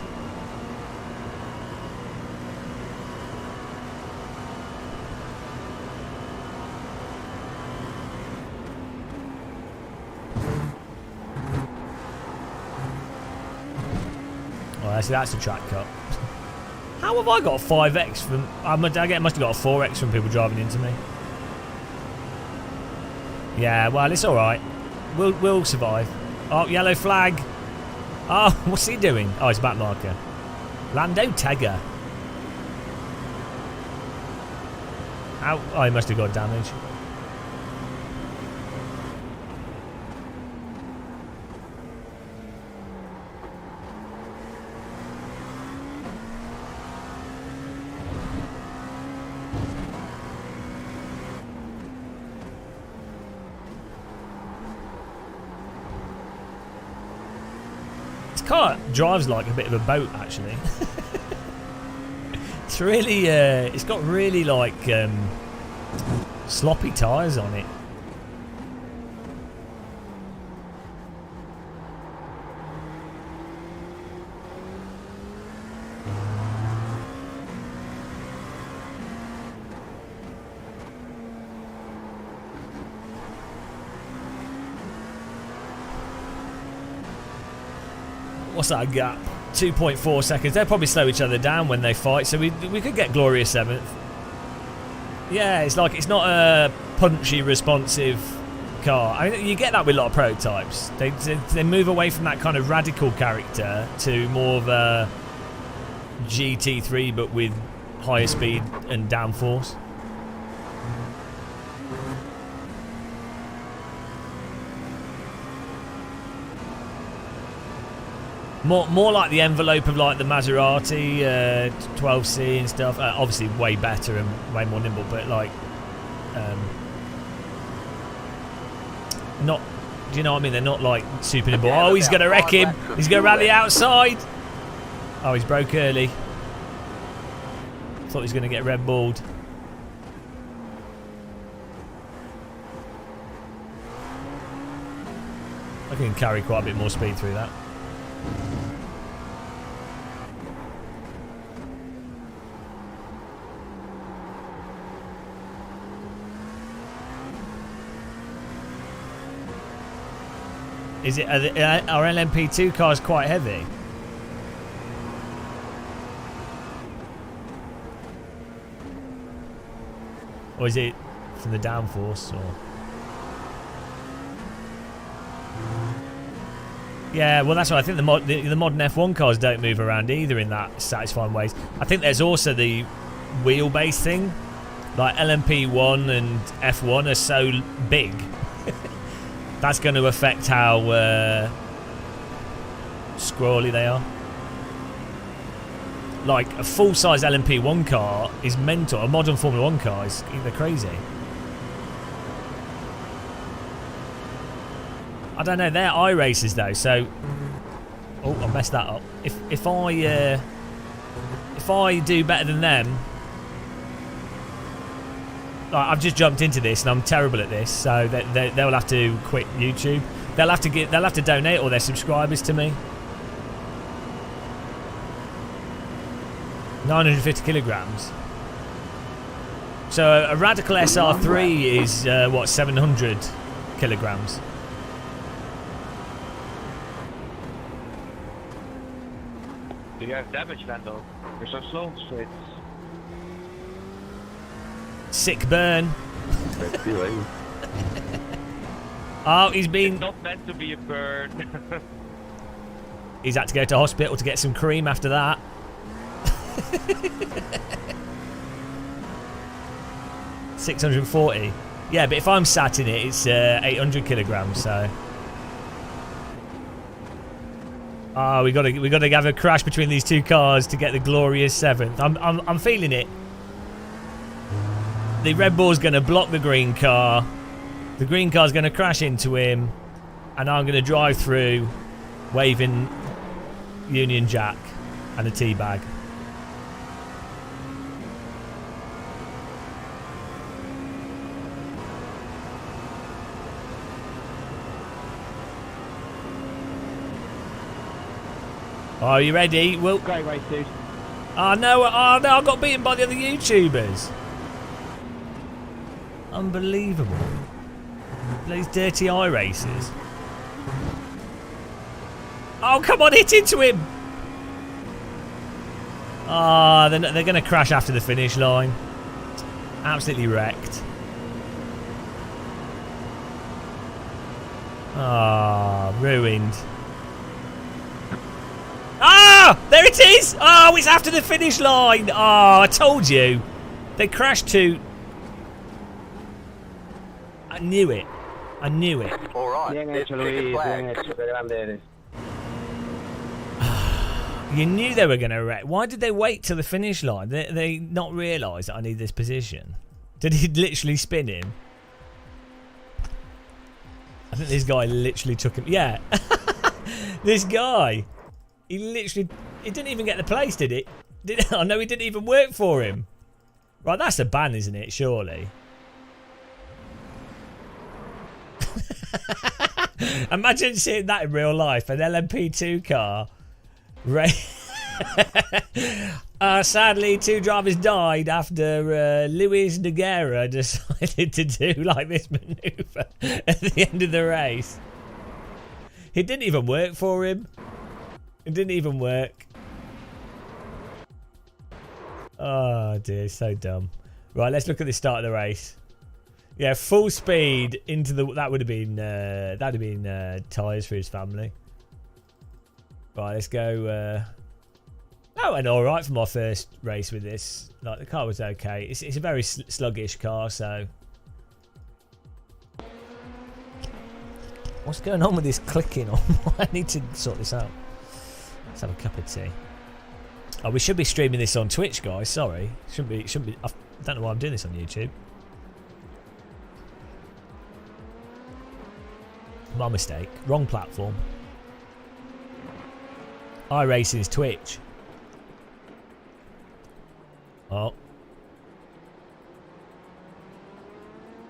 Oh, that's a track cut. How have I got 5x from... I must have got a 4x from people driving into me. Yeah, well, it's alright. We'll survive. Oh, yellow flag. Oh, what's he doing? Oh, it's a back marker. Lando Tega. Ow. Oh, he must have got damage. Car drives like a bit of a boat, actually. It's really it's got really like sloppy tyres on it. What's that gap? 2.4 seconds. They'll probably slow each other down when they fight, so we could get glorious 7th. Yeah, it's like it's not a punchy, responsive car. I mean, you get that with a lot of prototypes. They move away from that kind of radical character to more of a GT3, but with higher speed and downforce. More like the envelope of like the Maserati 12C and stuff. Obviously way better and way more nimble, but like not. Do you know what I mean? They're not like super nimble. Oh, he's gonna wreck him. He's gonna rally outside. Oh, he's broke early. Thought he was gonna get Red Bulled. I can carry quite a bit more speed through that. Is it? Are LMP2 cars quite heavy? Or is it from the downforce? Or yeah, well that's what I think. The modern F1 cars don't move around either in that satisfying ways. I think there's also the wheelbase thing. Like LMP1 and F1 are so big. That's going to affect how scrawly they are. Like a full-size LMP1 car is mental. A modern Formula 1 car is they're crazy. I don't know. They're iRacers though, so oh, I messed that up. If I do better than them. I've just jumped into this and I'm terrible at this, so they'll have to quit YouTube. They'll have to donate all their subscribers to me. 950 kilograms. So a Radical SR3 is what, 700 kilograms. Do you have damage, Lando? You're so slow, straight. Sick burn. Oh, he's been. It's not meant to be a burn. He's had to go to hospital to get some cream after that. 640. Yeah, but if I'm sat in it, it's 800 kilograms. So. Oh, we got to have a crash between these two cars to get the glorious 7th. I'm feeling it. The Red Bull's going to block the green car. The green car's going to crash into him. And I'm going to drive through waving Union Jack and a tea bag. Are you ready? Well, Great race, dude. oh no, I got beaten by the other YouTubers. Unbelievable. These dirty iRacers. Oh, come on, hit into him. Ah, they're going to crash after the finish line. Absolutely wrecked. Ah, ruined. Ah, there it is. Oh, it's after the finish line. Oh, I told you. They crashed to... I knew it. I knew it. Alright, there's checkered flag. You knew they were going to wreck. Why did they wait till the finish line? They not realise that I need this position? Did he literally spin him? I think this guy literally took him. Yeah. This guy. He literally... He didn't even get the place, did it? Oh, no, he didn't even work for him. Right, that's a ban, isn't it? Surely. Imagine seeing that in real life. An LMP2 car. Sadly, 2 drivers died after Luis Nogueira decided to do like this manoeuvre at the end of the race. It didn't even work for him. It didn't even work. Oh dear, so dumb. Right, let's look at the start of the race. Yeah, full speed into the... That would have been tyres for his family. Right, let's go. That went all right for my first race with this. Like, the car was okay. It's a very sluggish car, so... What's going on with this clicking on? I need to sort this out. Let's have a cup of tea. Oh, we should be streaming this on Twitch, guys. Sorry. Shouldn't be. I don't know why I'm doing this on YouTube. My mistake. Wrong platform. iRacing's Twitch. Oh.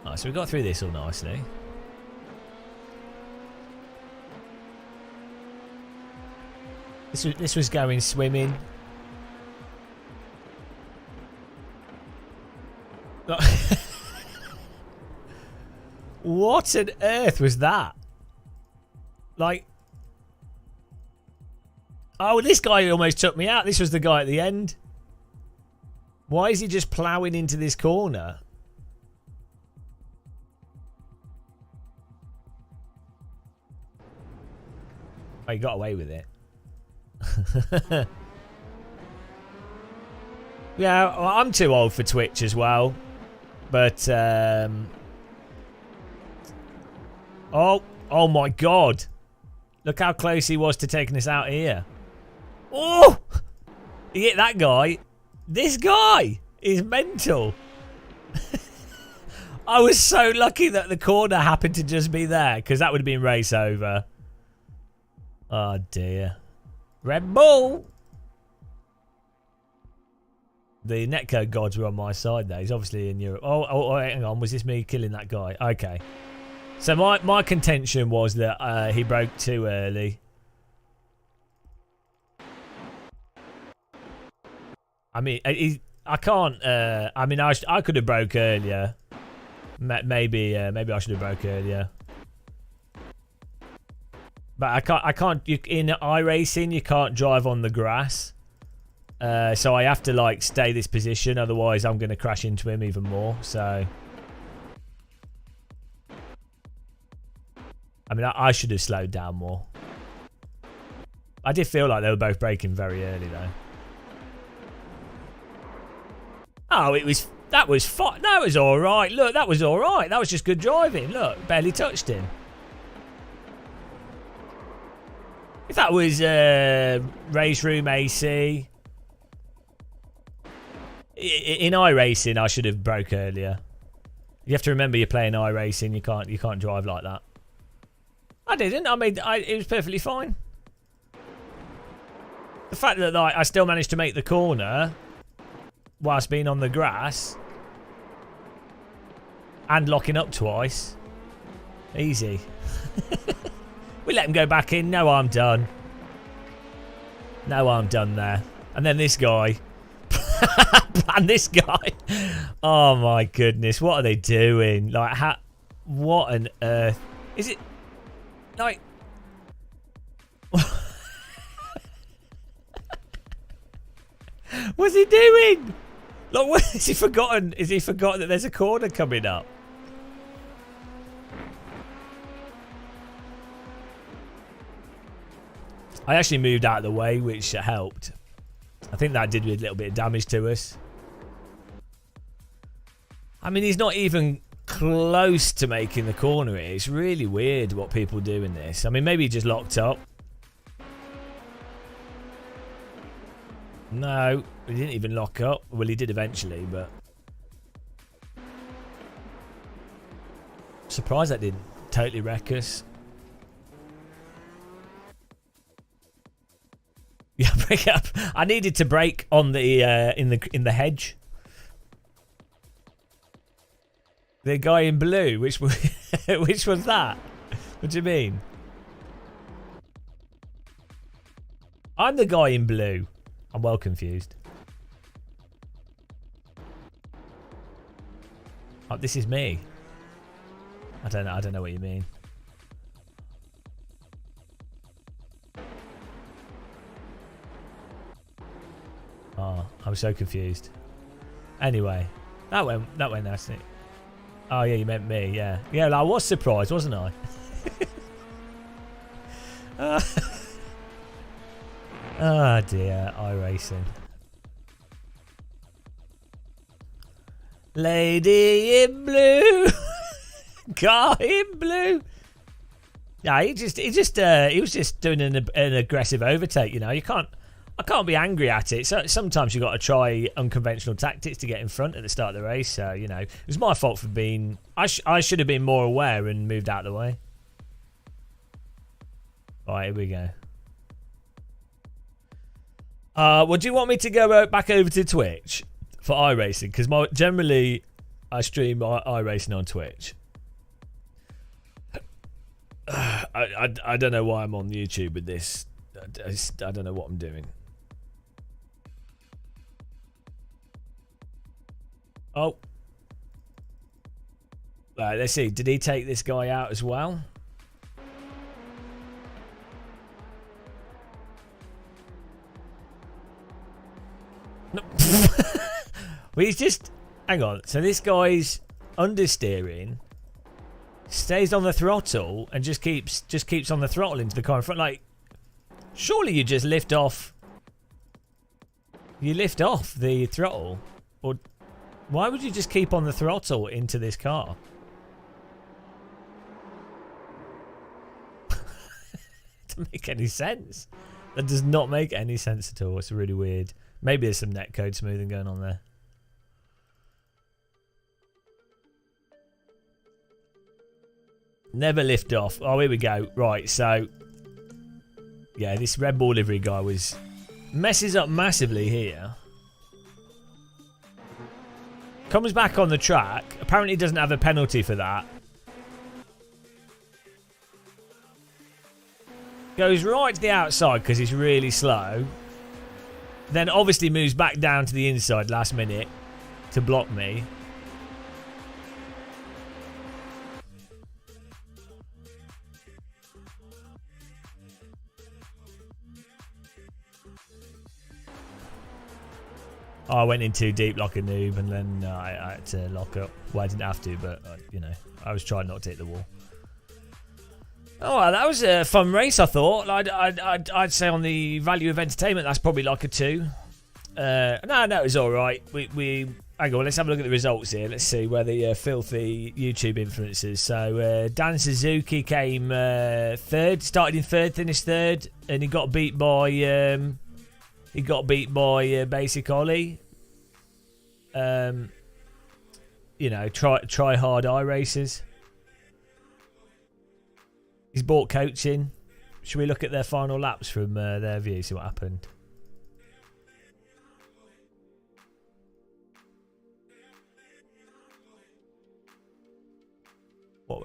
Oh, so we got through this all nicely. This was going swimming. What on earth was that? Like, oh, this guy almost took me out. This was the guy at the end. Why is he just ploughing into this corner? Oh, he got away with it. Yeah, well, I'm too old for Twitch as well. But, oh my God. Look how close he was to taking us out here. Oh! He hit that guy. This guy is mental. I was so lucky that the corner happened to just be there, because that would have been race over. Oh dear. Red Bull! The netcode gods were on my side there. He's obviously in Europe. Oh, hang on. Was this me killing that guy? Okay. So my contention was that he broke too early. I mean, I can't. I mean, I could have broke earlier. Maybe I should have broke earlier. But I can't. In iRacing, you can't drive on the grass. So I have to like stay this position, otherwise I'm going to crash into him even more. So, I mean, I should have slowed down more. I did feel like they were both braking very early though. Oh, that was fine. That was all right. Look, that was all right. That was just good driving. Look, barely touched him. If that was race room AC. In iRacing, I should have broke earlier. You have to remember you're playing iRacing. You can't drive like that. I didn't. I mean, it was perfectly fine. The fact that like, I still managed to make the corner whilst being on the grass and locking up twice, easy. We let him go back in. No harm done. No harm done there. And then this guy. And this guy. Oh my goodness. What are they doing? Like, what on earth? Is it like... What's he doing? Like, what has he forgotten? Is he forgotten that there's a corner coming up? I actually moved out of the way, which helped. I think that did a little bit of damage to us. I mean, he's not even close to making the corner. It's really weird what people do in this. I mean, maybe he just locked up. No, he didn't even lock up. Well, he did eventually, but... Surprised that didn't totally wreck us. Yeah, break up. I needed to brake on the in the hedge. The guy in blue, which was that? What do you mean? I'm the guy in blue. I'm well confused. Oh, this is me. I don't know what you mean. Oh, I'm so confused. Anyway, that went nicely. Oh yeah, you meant me, yeah. Yeah, I was surprised, wasn't I? Oh dear, iRacing. Lady in blue. Guy in blue. Yeah, he was just doing an aggressive overtake. You know, I can't be angry at it. So sometimes you got to try unconventional tactics to get in front at the start of the race. So you know, it was my fault for being. I should have been more aware and moved out of the way. All right, here we go. Well, do you want me to go back over to Twitch for iRacing? Because generally I stream iRacing on Twitch. I don't know why I'm on YouTube with this. I don't know what I'm doing. Oh. Right, let's see. Did he take this guy out as well? No. Well, he's just... Hang on. So this guy's understeering, stays on the throttle, and just keeps on the throttle into the car in front. Like, surely you just lift off... You lift off the throttle. Or why would you just keep on the throttle into this car? Doesn't make any sense. That does not make any sense at all. It's really weird. Maybe there's some netcode smoothing going on there. Never lift off. Oh, here we go. Right, so... Yeah, this Red Bull livery guy messes up massively here. Comes back on the track. Apparently doesn't have a penalty for that. Goes right to the outside because he's really slow. Then obviously moves back down to the inside last minute to block me. I went in too deep like a noob, and then I had to lock up. Well, I didn't have to, but you know, I was trying not to hit the wall. Oh, that was a fun race, I thought. I'd say on the value of entertainment, that's probably like a 2. No, it was all right. Hang on, let's have a look at the results here. Let's see where the filthy YouTube influencers. So Dan Suzuki came third, started in third, finished third, and he got beat by Basic Ollie. You know, try hard iRacers. He's bought coaching. Should we look at their final laps from their view, see what happened?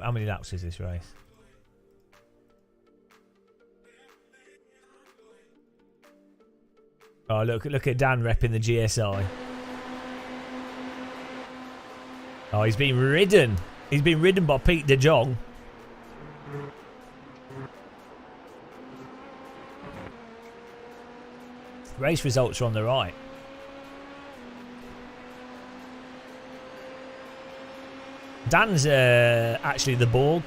How many laps is this race? Oh, look at Dan repping the GSI. Oh, he's been ridden. He's been ridden by Pete de Jong. Race results are on the right. Dan's actually the Borg.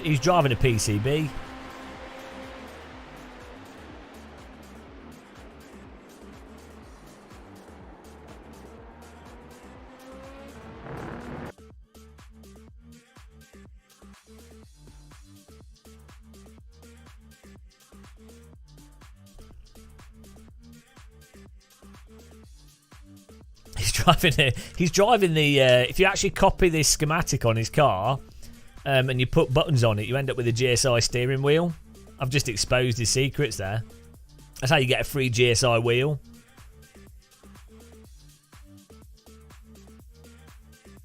He's driving a PCB. He's driving the. If you actually copy this schematic on his car, and you put buttons on it, you end up with a GSI steering wheel. I've just exposed his secrets there. That's how you get a free GSI wheel.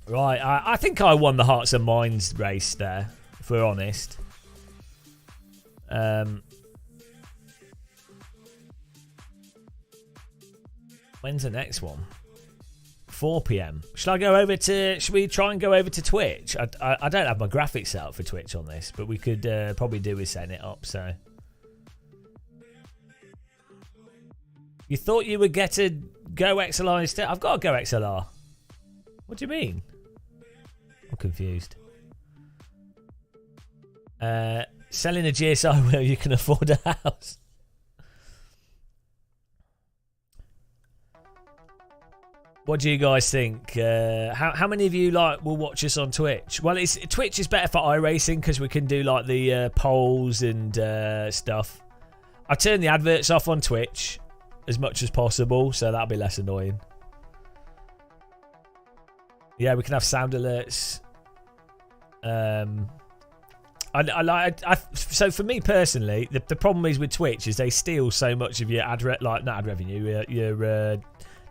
Right, I think I won the Hearts and Minds race there, if we're honest. When's the next one? 4 PM. Should we try and go over to Twitch? I don't have my graphics set up for Twitch on this, but we could probably do with setting it up, so. You thought you would get a Go XLR instead? I've got a Go XLR. What do you mean? I'm confused. Selling a GSI wheel, you can afford a house. What do you guys think? How many of you will watch us on Twitch? Well, Twitch is better for iRacing because we can do like the polls and stuff. I turn the adverts off on Twitch as much as possible, so that'll be less annoying. Yeah, we can have sound alerts. So for me personally, the problem is with Twitch is they steal so much of your not ad revenue, your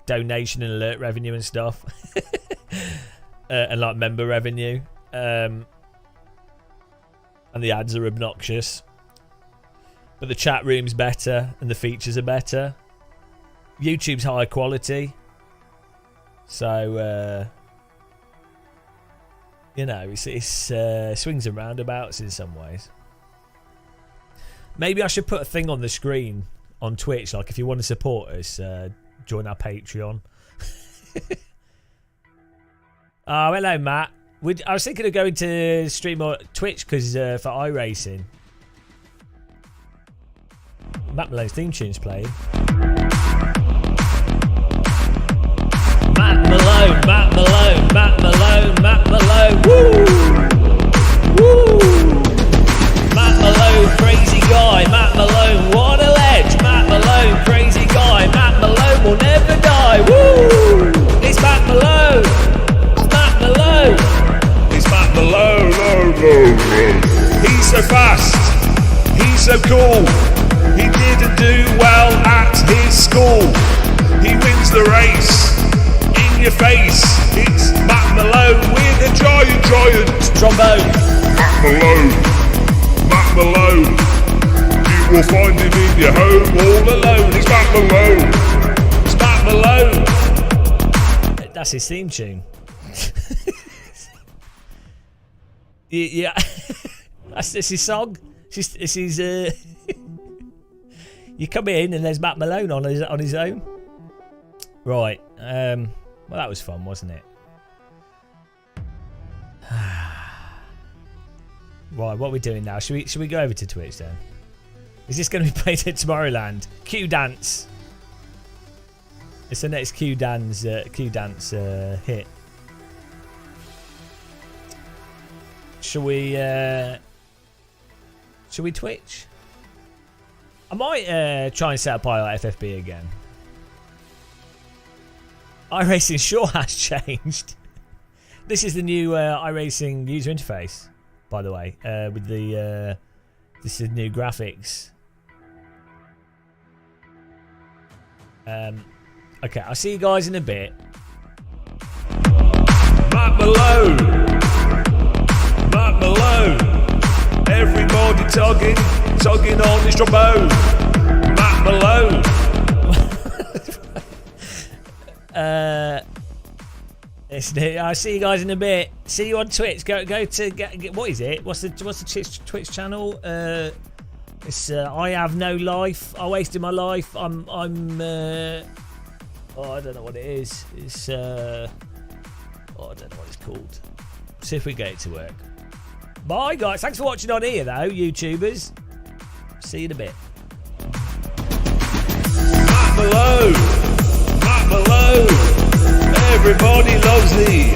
donation and alert revenue and stuff, and like member revenue, and the ads are obnoxious. But the chat room's better and the features are better. YouTube's high quality, so you know, it's swings and roundabouts in some ways. Maybe I should put a thing on the screen on Twitch, like if you want to support us, join our Patreon. Oh, hello, Matt. I was thinking of going to stream on Twitch because for iRacing. Matt Malone's theme tune's playing. Matt Malone, Matt Malone, Matt Malone, Matt Malone. Woo! Woo! Matt Malone, crazy guy. Matt Malone, what a ledge. Matt Malone, crazy guy. Matt Malone will never die. Woo! It's Matt Malone. It's Matt Malone. It's Matt Malone. He's so fast. He's so cool. He didn't do well at his school. He wins the race. Your face, it's Matt Malone with a giant trombone. Matt Malone, you will find him in your home all alone. It's Matt Malone, it's Matt Malone. That's his theme tune. Yeah, that's his song. It's his. You come in and there's Matt Malone on his own. Right. Well, that was fun, wasn't it? Right, what are we doing now? Should we go over to Twitch then? Is this going to be played at Tomorrowland? Q Dance. It's the next Q Dance hit. Shall we Twitch? I might try and set up FFB again. iRacing sure has changed. This is the new iRacing user interface, by the way, with the this is new graphics. Okay, I'll see you guys in a bit. Matt Malone, Matt Malone, everybody tugging on his trombone. Matt Malone. I'll see you guys in a bit. See you on Twitch. Go to get what is it? What's the Twitch channel? It's I have no life. I wasted my life. I'm I don't know what it is. It's I don't know what it's called. See if we get it to work. Bye guys. Thanks for watching on here though, YouTubers. See you in a bit. Matt Malone, Matt Malone, everybody loves thee.